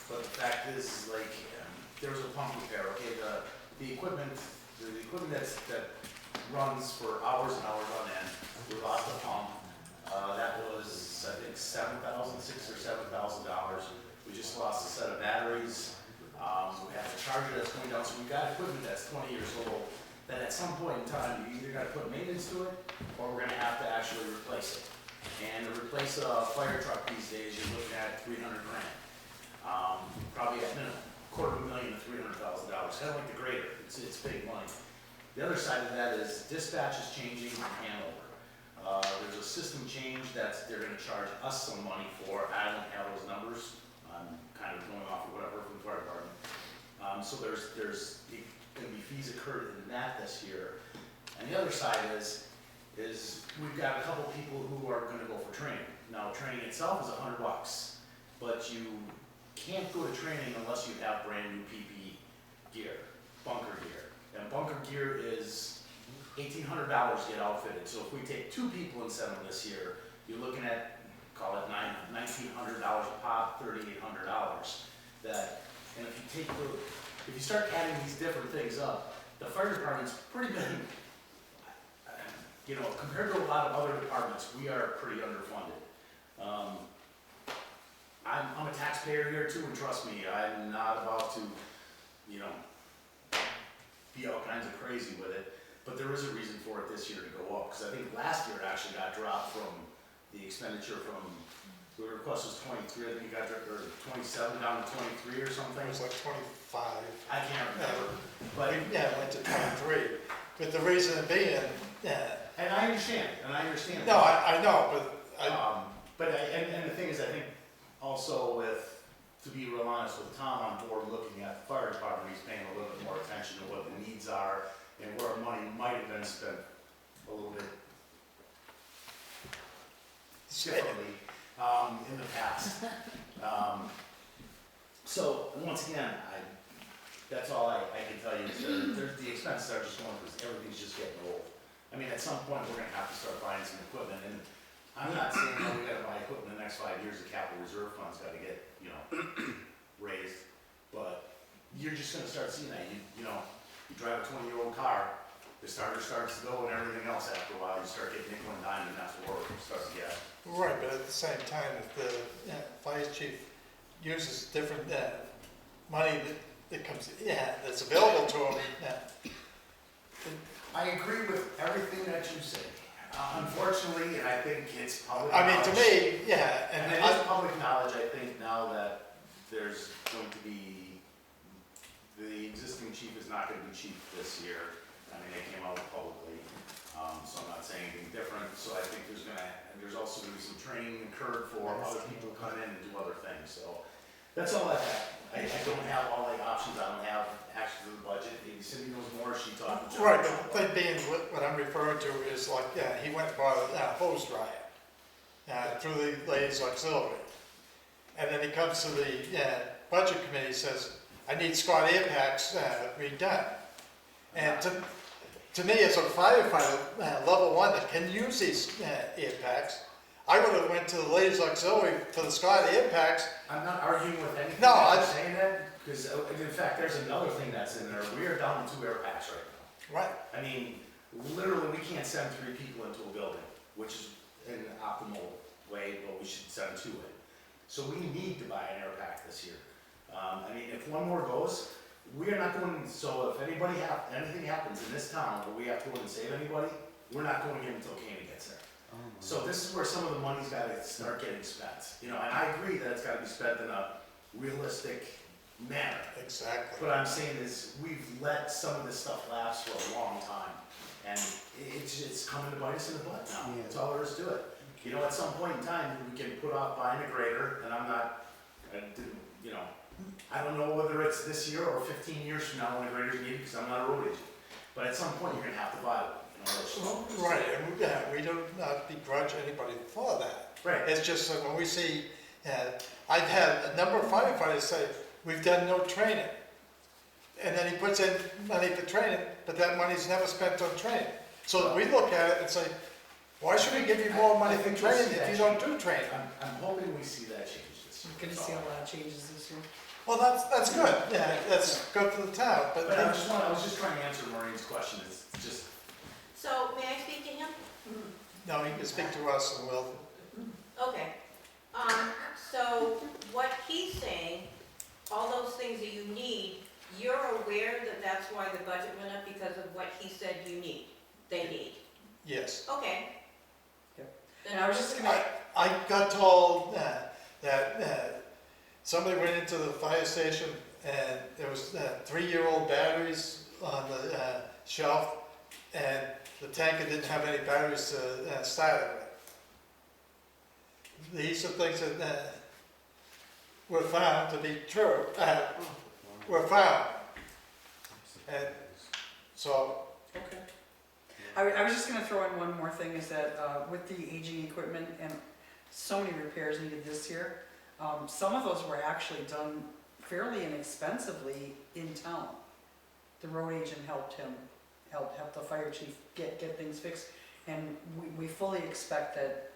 but the fact is, like, there was a pump repair, okay, the equipment that runs for hours and hours on end, we lost the pump. That was, I think, $6,000 or $7,000. We just lost a set of batteries. We have a charger that's going down, so we've got equipment that's 20 years old, that at some point in time, you either gotta put maintenance to it, or we're gonna have to actually replace it. And to replace a fire truck these days, you're looking at $300 grand. Probably at minimum, $250,000 to $300,000, kind of like the grader, it's big money. The other side of that is dispatch is changing in Hanover. There's a system change that they're gonna charge us some money for. I don't have those numbers. I'm kind of going off of what I've heard from the fire department. So there's gonna be fees incurred in that this year. And the other side is we've got a couple people who are gonna go for training. Now, training itself is $100, but you can't go to training unless you have brand new PPE gear, bunker gear. And bunker gear is $1,800 to get outfitted. So if we take 2 people and send them this year, you're looking at, call it $1,900 a pop, $3,800. That, and if you start adding these different things up, the fire department's pretty big. You know, compared to a lot of other departments, we are pretty underfunded. I'm a taxpayer here too, and trust me, I'm not about to, you know, be all kinds of crazy with it. But there is a reason for it this year to go up, because I think last year it actually got dropped from the expenditure from, the request was 23, I think it got, or 27 down to 23 or something. It was like 25. I can't remember, but, Yeah, it went to 23. But the reason being, and I understand. no, I know, but And the thing is, I think also with, to be real honest, with Tom on board looking at the fire department, he's paying a little bit more attention to what the needs are and where money might have been spent a little bit differently in the past. So once again, that's all I can tell you is that the expenses are just going because everything's just getting old. I mean, at some point, we're gonna have to start buying some equipment, and I'm not saying that we gotta buy equipment in the next 5 years, the capital reserve fund's gotta get, you know, raised, but you're just gonna start seeing that, you know, you drive a 20-year-old car, the starter starts to go and everything else after a while, you start getting nickel and dime, and that's where it starts to get. right, but at the same time, if the fire chief uses different money that comes, that's available to him, I agree with everything that you say. Unfortunately, and I think it's public I mean, knowledge. to me, And it is public knowledge, I think, now that there's going to be, the existing chief is not gonna be chief this year. I mean, they came out publicly, so I'm not saying anything different. So I think there's also gonna be some training incurred for other people to come in and do other things, so. That's all I have. I don't have all the options, I don't have access to the budget. Maybe Cindy knows more, she talked to John. right, but the thing being, what I'm referring to is like, he went and bought a hose dryer through the ladies auxiliary. And then he comes to the budget committee, says, I need Scott air packs redone. And to me, as a firefighter, level 1 that can use these air packs, I would have went to the ladies auxiliary for the Scott air packs. I'm not arguing with anything No, that I- you're saying that, because in fact, there's another thing that's in there. We are down to 2 air packs right now. Right. I mean, literally, we can't send 3 people into a building, which is an optimal way, but we should send 2 in. So we need to buy an air pack this year. I mean, if one more goes, we are not going, so if anything happens in this town where we have to go and save anybody, we're not going in until Caney gets there. So this is where some of the money's gotta start getting spent, you know, and I agree that it's gotta be spent in a realistic manner. Exactly. What I'm saying is, we've let some of this stuff lapse for a long time, and it's coming to bite us in the butt now, that's all there is to it. You know, at some point in time, we can put off buying a grader, and you know, I don't know whether it's this year or 15 years from now when a grader's needed, because I'm not a road agent, but at some point, you're gonna have to buy one. Right, and we do not begrudge anybody for that. Right. It's just that when we see, I've had a number of firefighters say, we've done no training. And then he puts in money for training, but that money's never spent on training. So we look at it and say, why should we give you more money for training if you don't do training? I'm hoping we see that change this year. You're gonna see a lot of changes this year. Well, that's good, that's good for the town, but But I was just trying to answer Maureen's question, it's just, So may I speak to him? No, you can speak to us and we'll, Okay, so what he's saying, all those things that you need, you're aware that that's why the budget went up because of what he said you need, they need? yes. Okay. Yep. Then And I was just gonna, I got told that somebody went into the fire station and there was 3-year-old batteries on the shelf, and the tanker didn't have any batteries to start it with. These are things that were found to be true, were found, and so, okay. I was just gonna throw in one more thing, is that with the aging equipment and so many repairs needed this year, some of those were actually done fairly inexpensively in town. The road agent helped the fire chief get things fixed, and we fully expect that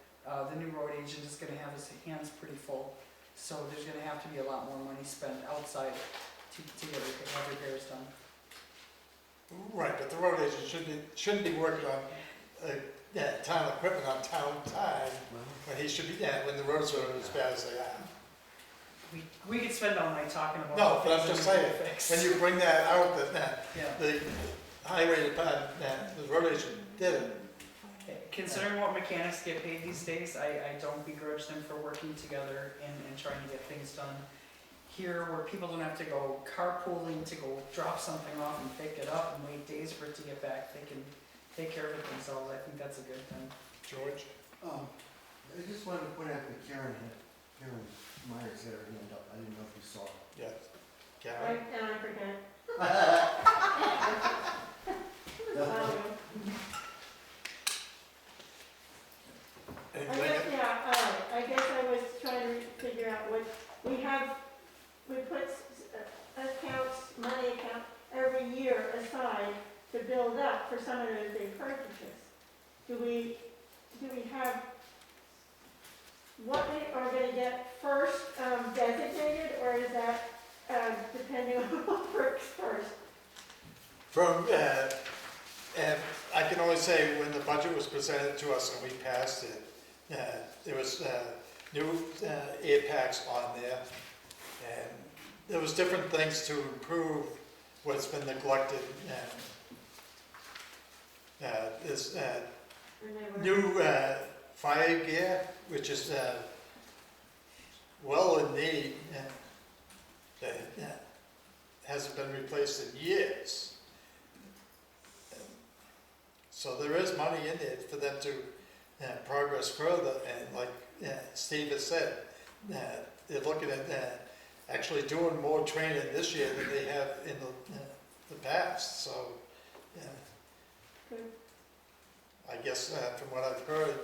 the new road agent is gonna have his hands pretty full. So there's gonna have to be a lot more money spent outside to have repairs done. right, but the road agent shouldn't be working on town equipment on town time, when he should be, when the roads are as bad as they are. We could spend all night talking about. No, the but I'm things just that we saying, need to fix. when you bring that out, that Yeah. the highway department, the road agent did it. Okay, considering what mechanics get paid these days, I don't begrudge them for working together and trying to get things done. Here, where people don't have to go carpooling to go drop something off and pick it up and wait days for it to get back, they can take care of it themselves. I think that's a good thing. George? I just wanted to point out that Karen Myers had her hand up, I didn't know if you saw it. Yes. Karen? And I forget. Anything? I guess I was trying to figure out what, we put accounts, money account every year aside to build up for some of those big purchases. Do we have what we are gonna get first designated, or is that depending on what works first? From, and I can only say when the budget was presented to us and we passed it, there was new air packs on there, and there was different things to improve what's been neglected. There's And they were- new fire gear, which is well in need, that hasn't been replaced in years. So there is money in there for them to progress further, and like Steve has said, they're looking at actually doing more training this year than they have in the past, so Good. I guess from what I've heard,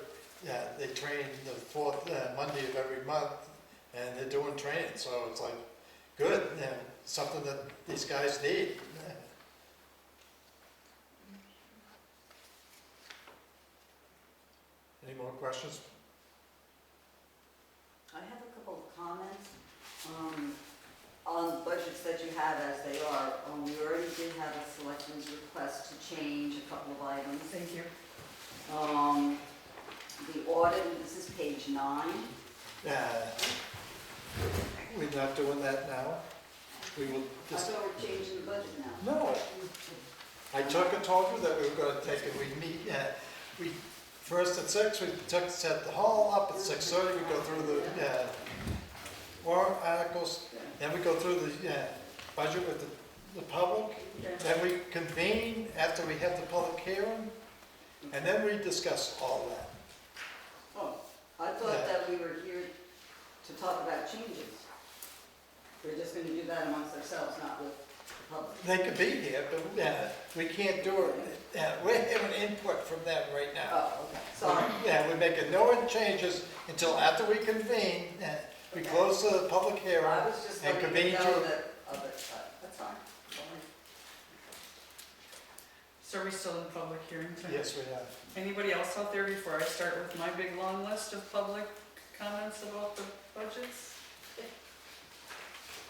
they train the fourth Monday of every month, and they're doing training, so it's like, good, something that these guys need. Any more questions? I have a couple of comments on budgets that you have as they are. We already did have a selectmen's request to change a couple of items. Thank you. The audit, this is page 9. We're not doing that now? We will I just, thought we're changing the budget now. no. I told you that we were gonna take it, we meet, we, first at 6, we set the hall up, at 6:30, we go through the warrant articles, then we go through the budget with the public, then we convene after we have the public hearing, and then we discuss all that. Oh, I thought that we were here to talk about changes. We're just gonna do that amongst ourselves, not with the public. They could be here, but we can't do it, we're having input from them right now. Oh, okay, sorry. We're making no changes until after we convene, we close the public hearing, I was just and letting you convene know to, that, that's fine. Sorry. So are we still in public hearing tonight? yes, we have. Anybody else out there before I start with my big long list of public comments about the budgets?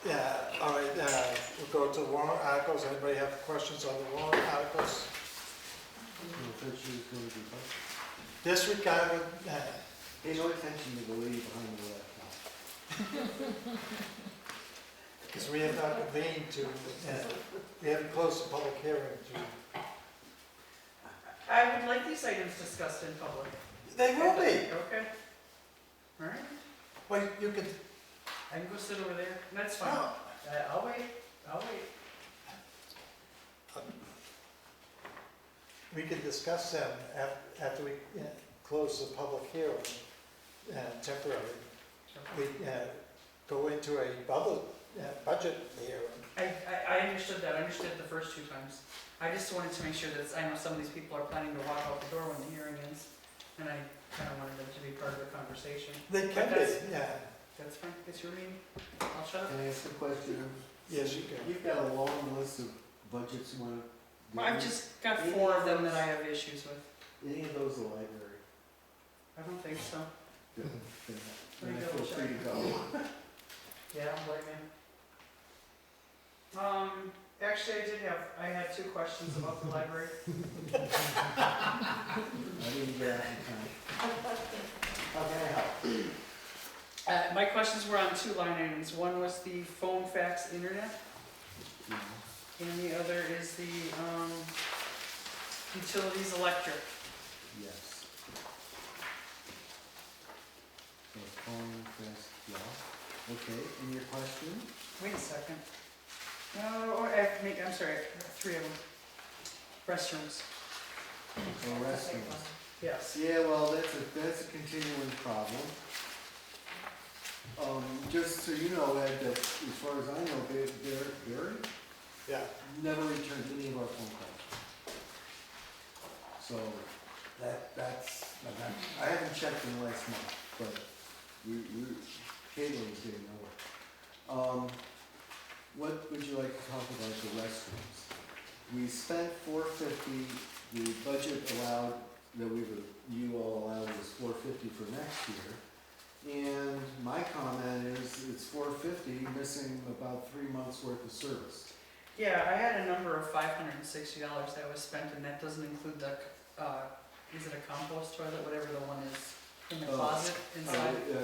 Yeah, all right, we'll go to warrant articles. Anybody have questions on the warrant articles? So I thought she was going to do budget. disregarded, Pay no attention to the lady behind the laptop. because we have not convened to, we haven't closed the public hearing to, I would like these items discussed in public. they will be. Okay. All right, Well, you could, I can go sit over there, that's fine. no, I'll wait, I'll wait. we could discuss them after we close the public hearing, temporarily. We go into a budget hearing. I understood that, I understood it the first two times. I just wanted to make sure that, I know some of these people are planning to walk out the door when the hearing ends, and I kind of wanted them to be part of the conversation. They can be, yeah. That's fine, it's your meeting, I'll shut up. Can I ask a question? Yes, you can. You've got a long list of budgets you wanna. Well, I've just got 4 of them that I have issues with. Any of those the library? I don't think so. Good. Let me Then I feel double free to check. go. Yeah, I don't blame you. Actually, I had 2 questions about the library. I didn't get out in time. How can I help? My questions were on 2 line items. One was the phone, fax, internet, No. and the other is the, utilities electric. Yes. So phone, fast, yeah. Okay, and your question? Wait a second. No, I'm sorry, 3 of them. Restrooms, Oh, restrooms. yes. Yeah, well, that's a continuing problem. Just so you know, Ed, that as far as I know, Barry Yeah, never returned any of our phone calls. So that's, I haven't checked in the last month, but Caitlin's getting nowhere. What would you like to talk about the restrooms? We spent $450, the budget allowed, that you all allowed was $450 for next year. And my comment is, it's $450, missing about 3 months worth of service. Yeah, I had a number of $560 that was spent, and that doesn't include the, is it a compost toilet, whatever the one is in the closet inside? Yeah.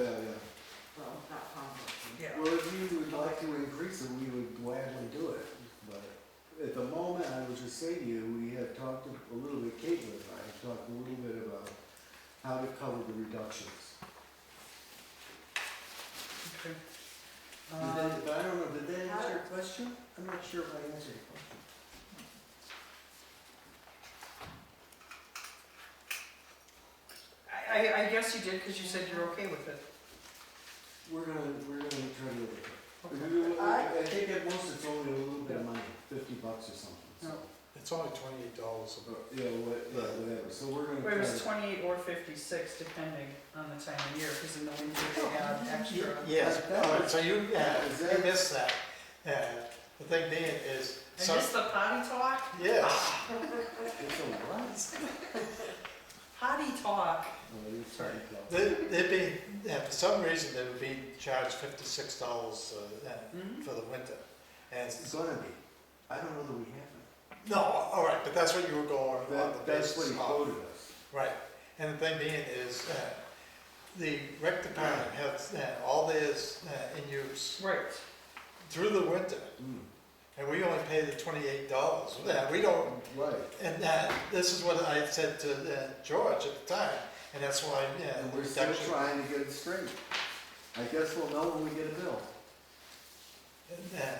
Well, not composting. Yeah. Well, if you would like to increase it, we would gladly do it. But at the moment, I would just say to you, we have talked a little bit, Caitlin and I have talked a little bit about how to cover the reductions. Okay. But I don't know, did that answer your question? I'm not sure if I answered your question. I guess you did, because you said you're okay with it. We're gonna try to look at it. I think at most it's only a little bit of money, $50 or something, so. it's only $28 Yeah, whatever, so we're gonna Well, it try was to. 28 or 56, depending on the time of year, because in the winter they add extra. Yes, all right, so you Is that- missed that. The thing being is, I missed the potty talk? yes, It's a what? Potty talk. Oh, you're sorry, Bill. they'd be, for some reason, they would be charged $56 for the winter. And, It's gonna be. I don't know that we have no, all right, but that's what you were going on the it. That's what basis he of. quoted us. Right, and the thing being is, the rec department has all theirs in use Right. through the winter, Mm, and we only pay the $28. We don't, Right, and this is what I said to George at the time, and that's why, and the we're still reduction. trying to get it straight. I guess we'll know when we get a bill. And,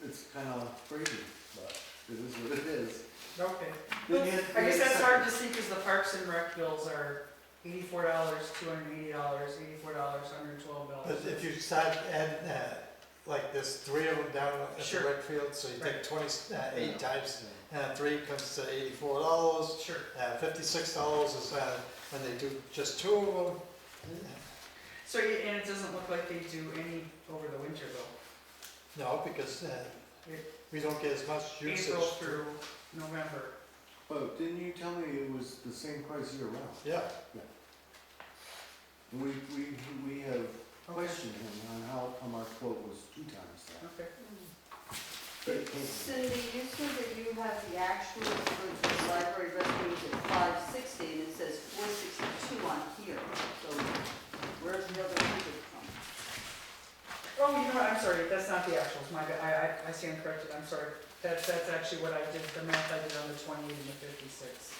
It's kinda crazy, but it is what it is. Okay. Then you have- I guess that's hard to see, because the Parks and Rec bills are $84, $280, $84, $112. But if you start adding, like there's 3 of them down at the Sure. rec field, so you take 28 times, Yeah. 3 comes to $84. Sure. $56 is when they do just 2 of them. So, and it doesn't look like they do any over the winter though. No, because we don't get as much usage. April through November. Oh, didn't you tell me it was the same price year round? Yeah, We have questioned him on how come our quote was 2 times that. Okay. Cindy, you said that you have the actual for the library revenues at 560, and it says 462 on here. So where's the other 100 from? Oh, you know what, I'm sorry, that's not the actuals, my bad, I stand corrected, I'm sorry. That's actually what I did, the math I did on the 28 and the 56.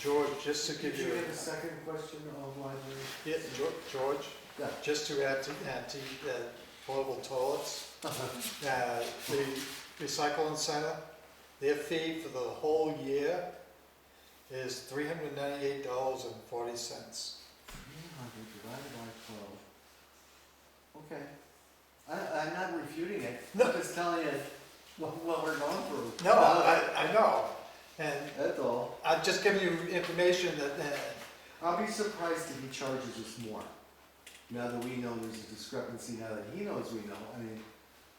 George, just to give Did you you, have a second question of library? yeah, George, Yeah. just to add to portable toilets, the recycling center, their fee for the whole year is $398.40. 300 divided by 12. Okay. I'm not refuting it. No. I'm just telling you what we're going through. No, I know, and That's all. I'm just giving you information that, I'll be surprised if he charges us more. Now that we know there's a discrepancy, now that he knows we know. I mean,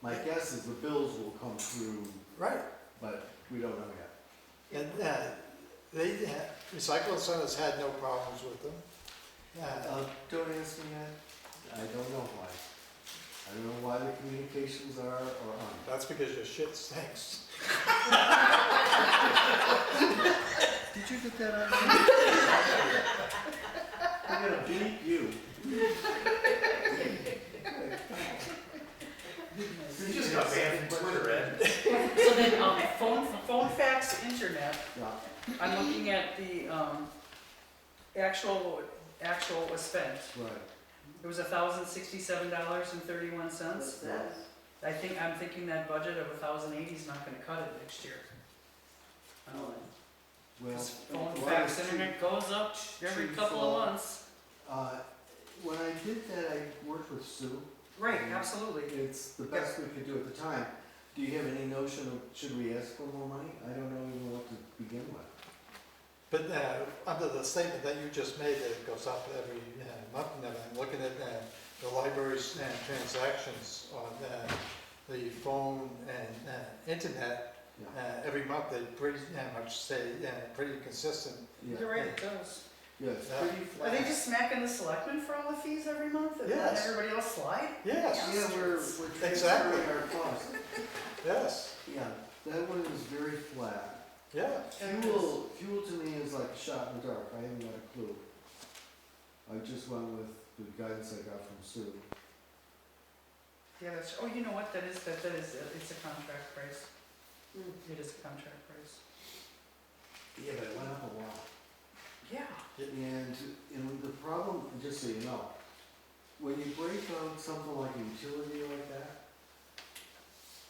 my guess is the bills will come through, right, but we don't know yet. and recycling centers had no problems with them. Don't ask me that. I don't know why. I don't know why the communications are or aren't. That's because your shit stinks. Did you get that on? I'm gonna beat you. You just got banned from Twitter, Ed. So then, phone, fax, internet, Yeah. I'm looking at the, actual was spent. Right. It was $1,067.31. What's that? I'm thinking that budget of 1,080 is not gonna cut it next year. Well, Because phone, well, fax, it's internet goes up every couple of months. when I did that, I worked with Sue. Right, absolutely. It's the best we could do at the time. Do you have any notion of, should we ask for more money? I don't know even what to begin with. But under the statement that you just made, that it goes up every month, and I'm looking at the library's transactions on the phone and internet. Yeah. Every month they pretty much stay pretty consistent. Yeah. You're right, it does. Yeah, it's Yeah. pretty Are flat. they just smacking the selectmen for all the fees every month and letting Yes. everybody else slide? Yes, Yeah, we're Exactly. transferring our costs. yes, Yeah, that one is very flat. yeah. Fuel to me is like a shot in the dark. I haven't got a clue. I just went with the guidance I got from Sue. Yeah, that's, oh, you know what, that is, it's a contract price. It is a contract price. Yeah, but it went up a lot. Yeah. And the problem, just so you know, when you break out something like a utility like that,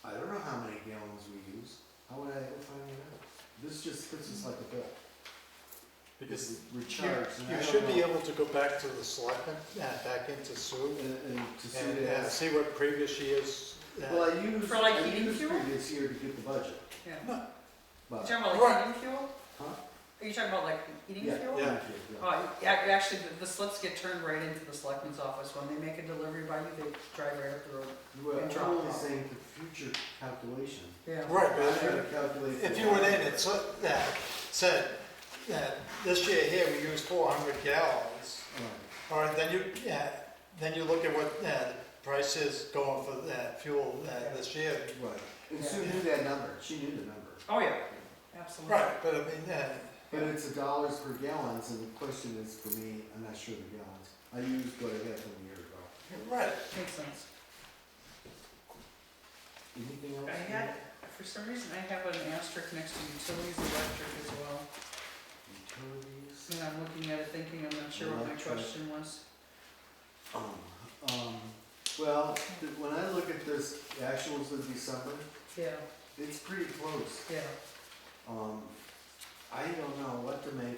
I don't know how many gallons we use. How would I ever find it out? This just fits us like a bill. Because It's recharged. and I you don't should be know. able to go back to the selectmen, back into Sue, And to see and that. see what previous years. Well, I used, For like I heating used fuel? previous year to get the budget, Yeah. No. You but. talking about like Right. heating fuel? Huh? Are you talking about like heating Yeah, fuel? Yeah. Oh, actually, the slips get turned right into the selectman's office. When they make a delivery by you, they drive right up the road. Well, And I'm drop only off. saying for future calculation. Yeah. Right, I but gotta calculate. if the you went water. in and said, this year here we used 400 gallons, Alright. or then you look at what the price is going for fuel this year. Right, and Sue knew that number, she knew the number. Oh, yeah, absolutely. Right, but I mean, But it's $1 per gallons, and the question is, for me, I'm not sure the gallons. I used what I had from a year ago. right. Makes sense. Anything else? I had, for some reason, I have an asterisk next to utilities, electric as well. Utilities. And I'm looking at it thinking, I'm not sure what my Electric. question was. Well, when I look at this actuals of December, Yeah, it's pretty close. yeah. I don't know what to make.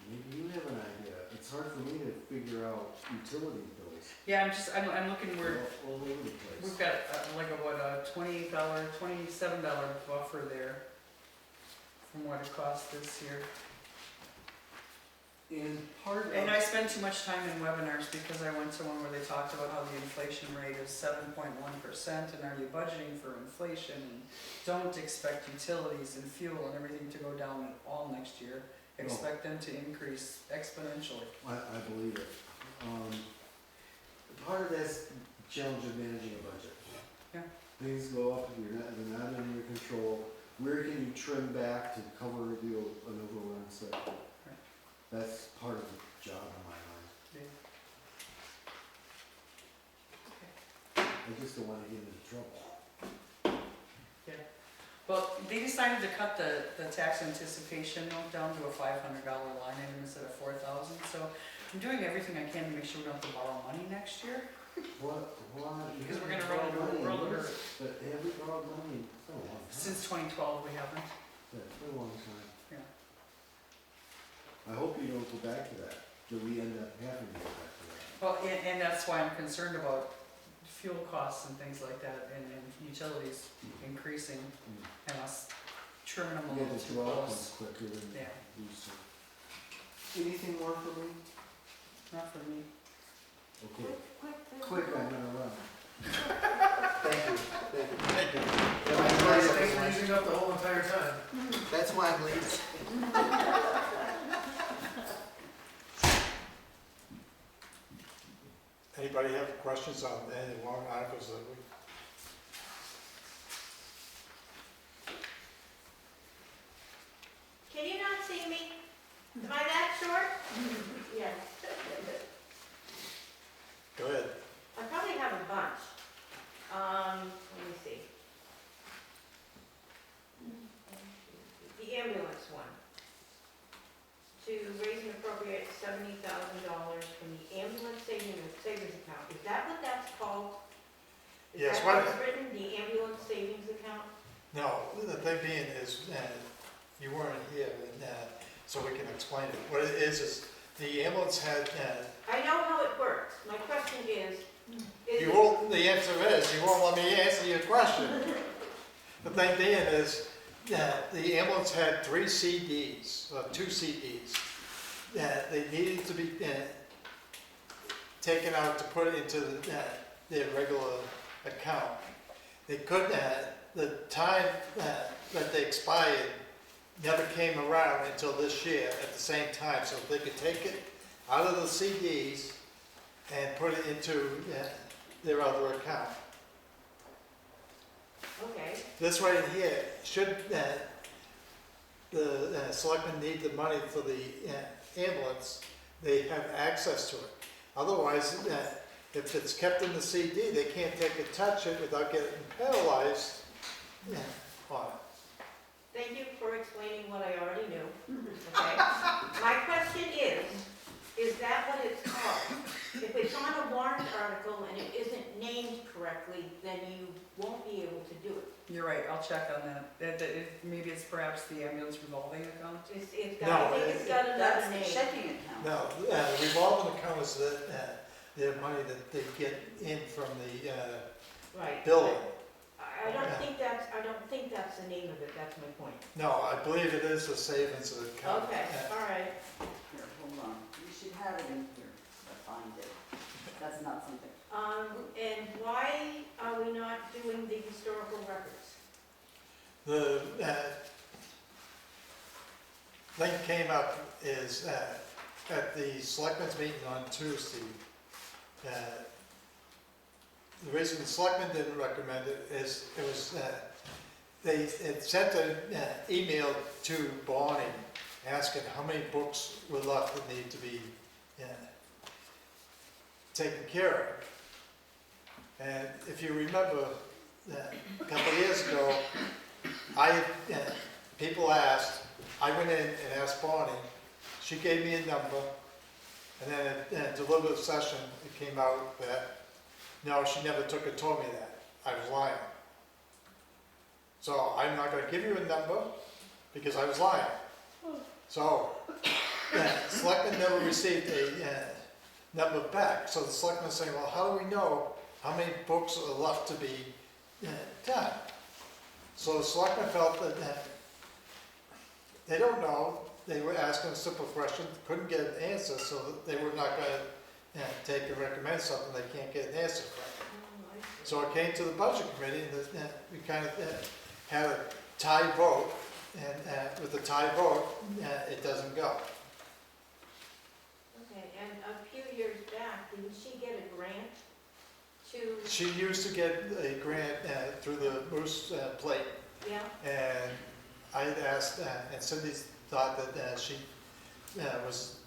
Maybe you have an idea. It's hard for me to figure out utility bills. Yeah, I'm looking where, All over the place. we've got like a, what, a $27 buffer there from what it cost this year. And part of. And I spend too much time in webinars because I went to one where they talked about how the inflation rate is 7.1% and are you budgeting for inflation? And don't expect utilities and fuel and everything to go down at all next year. No. Expect them to increase exponentially. I believe it. Part of that's the challenge of managing a budget. Yeah. things go up, they're not under your control. Where can you trim back to cover an overrun, so that's part of the job in my mind. I just don't wanna get into trouble. Well, they decided to cut the tax anticipation note down to a $500 line item instead of 4,000, so I'm doing everything I can to make sure we don't have to borrow money next year. What? Because we're gonna run into a world of hurt. But have we borrowed money? It's been a long time. Since 2012, we haven't. Yeah, it's been a long time. Yeah. I hope you don't go back to that, that we end up having to go back to that. Well, and that's why I'm concerned about fuel costs and things like that, and utilities increasing, and us trimming them a Yeah, little the too draw close. comes quicker than Yeah. used to. Anything more for me? Not for me. Okay, Quick. quick, I'm gonna run. Thank you. Thank you. Thanks for using up the whole entire time. That's why I'm late. Anybody have questions on any warrant articles that we? Can you not see me? Am I that short? Yes. Go ahead. I probably have a bunch. Let me see. The ambulance one. To raise and appropriate $70,000 from the ambulance savings account. Is that what that's called? Yes, Is that what- how it's written, the ambulance savings account? No, the thing being is, you weren't here, and, so we can explain it. What it is the ambulance had, I know how it works. My question is you it- won't, the answer is, you won't let me answer your question. The thing being is, the ambulance had 3 CDs, or 2 CDs, that they needed to be taken out to put it into their regular account. They couldn't, the time that they expired never came around until this year at the same time, so they could take it out of the CDs and put it into their other account. Okay, This right here, should the selectmen need the money for the ambulance, they have access to it. Otherwise, if it's kept in the CD, they can't take and touch it without getting penalized on it. thank you for explaining what I already knew. Okay? My question is that what it's called? If it's on a warrant article and it isn't named correctly, then you won't be able to do it. You're right, I'll check on that. Maybe it's perhaps the ambulance revolving account? It's got, No, I think it's got That's another the name. checking account. Now, revolving account is the money that they get in from the Right. billing. I don't think that's the name of it, that's my point. No, I believe it is a savings account. Okay, all right. Here, hold on. You should have it in here. I find it. That's not something. And why are we not doing the historical records? The thing came up is at the selectmen's meeting on Tuesday, the reason the selectmen didn't recommend it is it was, they had sent an email to Bonnie asking how many books were left that need to be taken care of. And if you remember, a couple of years ago, people asked, I went in and asked Bonnie, she gave me a number, and then at deliberative session, it came out that, no, she never took and told me that. I was lying. So I'm not gonna give you a number, because I was lying. So, selectmen never received a number back, so the selectmen saying, well, how do we know how many books are left to be done? So the selectmen felt that they don't know, they were asking a simple question, couldn't get an answer, so that they were not gonna take and recommend something they can't get an answer from. So it came to the budget committee, and we kind of had a tie vote, and with the tie vote, it doesn't go. Okay, and a few years back, didn't she get a grant to she used to get a grant through the Moose Plate, Yeah, and I had asked, and Cindy thought that she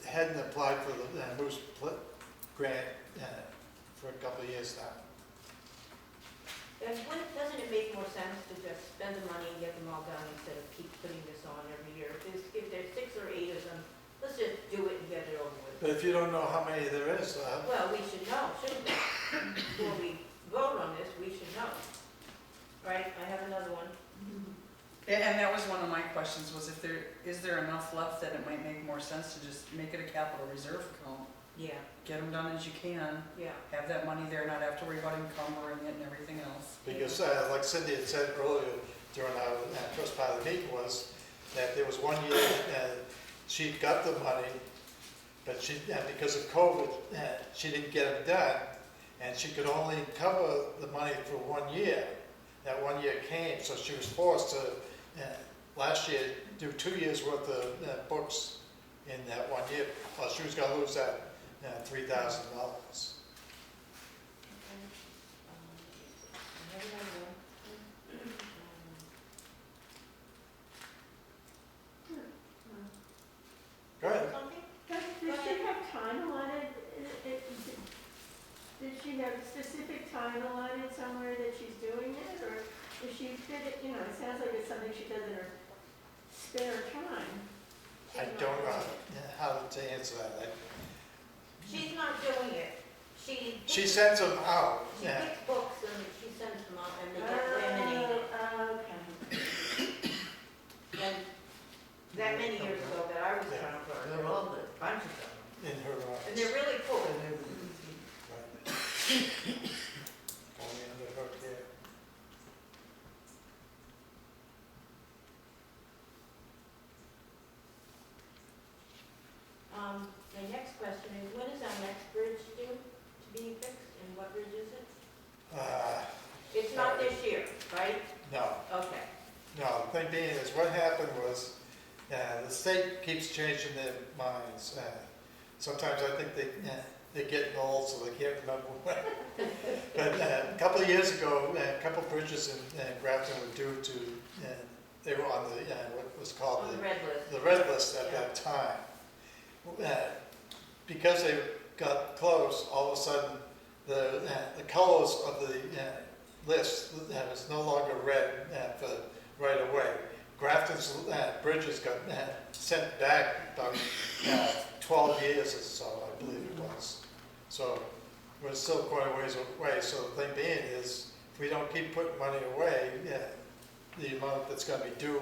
hadn't applied for the Moose Plate grant for a couple of years now. and doesn't it make more sense to just spend the money and get them all done instead of keep putting this on every year? If there's 6 or 8 of them, let's just do it and get it over with. But if you don't know how many there is, Well, we should know, shouldn't we? Before we vote on this, we should know. Right, I have another one. And that was one of my questions, was is there enough left that it might make more sense to just make it a capital reserve account? Yeah, Get them done as you can, yeah. have that money there, not have to worry about encumbering it and everything else. because like Cindy had said earlier during our first part of the meeting was that there was one year she got the money, but because of COVID, she didn't get it done, and she could only cover the money for 1 year. That 1 year came, so she was forced to, last year, do 2 years worth of books in that 1 year. Well, she was gonna lose that $3,000. Go ahead. Something? Does she have time allotted? Did she have a specific time allotted somewhere that she's doing it, or if she did it, it sounds like it's something she does in her spare time. I don't know how to answer that. She's not doing it. She Sends them out. She picks books and she sends them out and they get laminated. Okay. And that many years ago that I was Yeah. town clerk, They're there were all there. a bunch of them. In her office. And they're really cool. And they're- Only under her care. My next question is, when is our next bridge due to be fixed and what bridge is it? It's not this year, right? No, Okay. no, the thing being is, what happened was, the state keeps changing their minds. Sometimes I think they're getting old, so they can't remember when. But a couple of years ago, a couple of bridges in Grafton were due to, they were on the, what was called On the red list. the red list at Yeah. that time. Because they got close, all of a sudden, the colors of the list was no longer red for right away. Grafton's bridges got sent back about 12 years or so, I believe it was. So we're still quite a ways away. So the thing being is, if we don't keep putting money away, the amount that's going to be due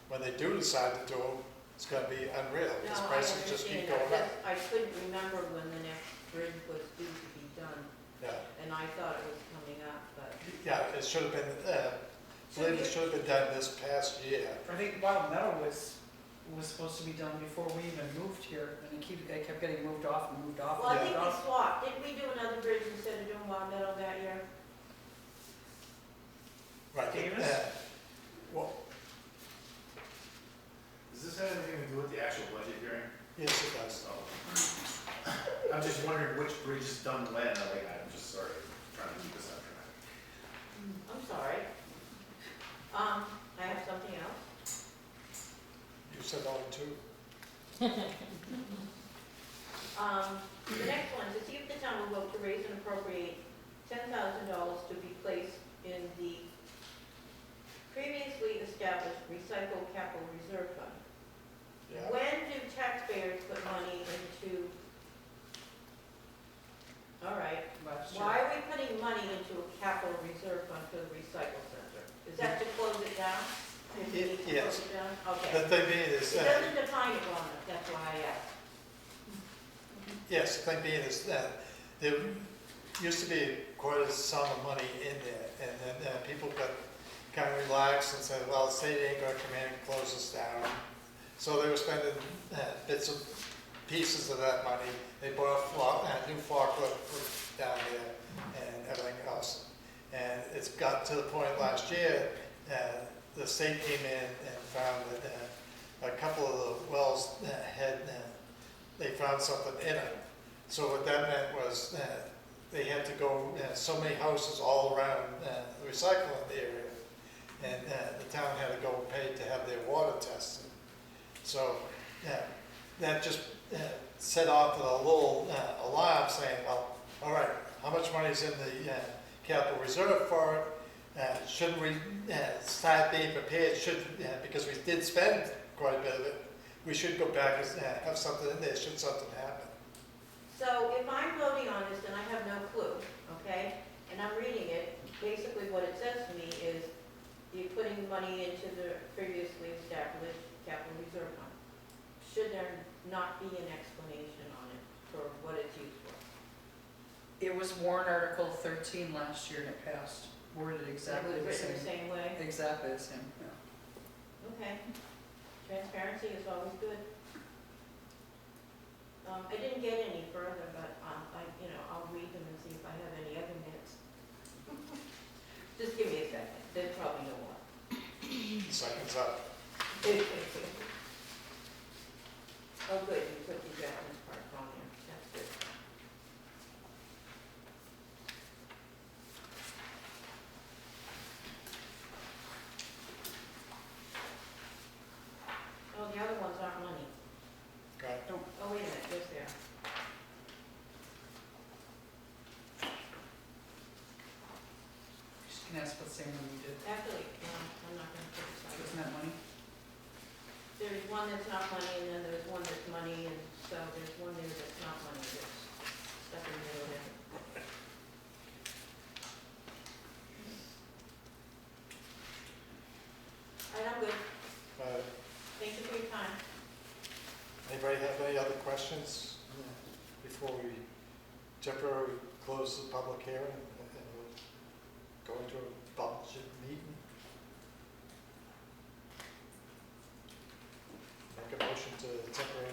when they do decide to do them, it's going to be unreal. No, Because I prices just keep understand going that. up. I couldn't remember when the next bridge was due to be done Yeah, and I thought it was coming up, but. yeah, it should have been. I believe it should have been done this past year. I think Wild Meadow was supposed to be done before we even moved here, and it kept getting moved off and moved off Well, I and think moved we off. swapped. Didn't we do another bridge instead of doing Wild Meadow that year? Right. Davis? Well, Does this have anything to do with the actual budget hearing? yes, it does. Oh. I'm just wondering which bridge is done when, I'm just sorry, trying to keep us on track. I'm sorry. I have something else. You said only two. The next one, to see if the town will vote to raise and appropriate $10,000 to be placed in the previously established recycle capital reserve fund. Yeah. When do taxpayers put money into, all right, Last year. why are we putting money into a capital reserve fund for the recycle center? Is that to close it down? If we need to Yes. close it down? The Okay. thing being is, It doesn't define it well enough, that's why I asked. yes, the thing being is that there used to be quite a sum of money in there, and then people got kind of relaxed and said, well, the state ain't gonna come in and close us down. So they were spending bits and pieces of that money. They bought a new forklift down there and everything else. And it's got to the point last year, the state came in and found that a couple of the wells they found something in it. So what that meant was they had to go, so many houses all around the recycling area. And the town had to go pay to have their water tested. So that just set off a little alarm saying, well, all right, how much money is in the capital reserve for it? Shouldn't we start being prepared? Because we did spend quite a bit of it, we should go back and have something in there should something happen. So if I'm voting on this, then I have no clue, okay? And I'm reading it, basically what it says to me is you're putting money into the previously established capital reserve fund. Should there not be an explanation on it for what it's used for? It was warrant article 13 last year and it passed, worded exactly It the was written the same. same way? Exactly the same, yeah. Okay. Transparency is always good. I didn't get any further, but I'll read them and see if I have any other minutes. Just give me a second, there's probably no more. Seconds up. Oh, good, you put the Japanese part on there, that's good. Oh, the other ones aren't money. Okay. Oh, wait a minute, yes, they are. Just gonna ask what the same one you did. Actually, no, I'm not gonna put this Isn't on. that money? There's one that's not money, and then there's one that's money, and so there's one there that's not money, that's stuck in the middle there. All right, I'm good. Thank you for your time. Anybody have any other questions before we temporarily close the public hearing and we'll go into a budget meeting? Make a motion to temporarily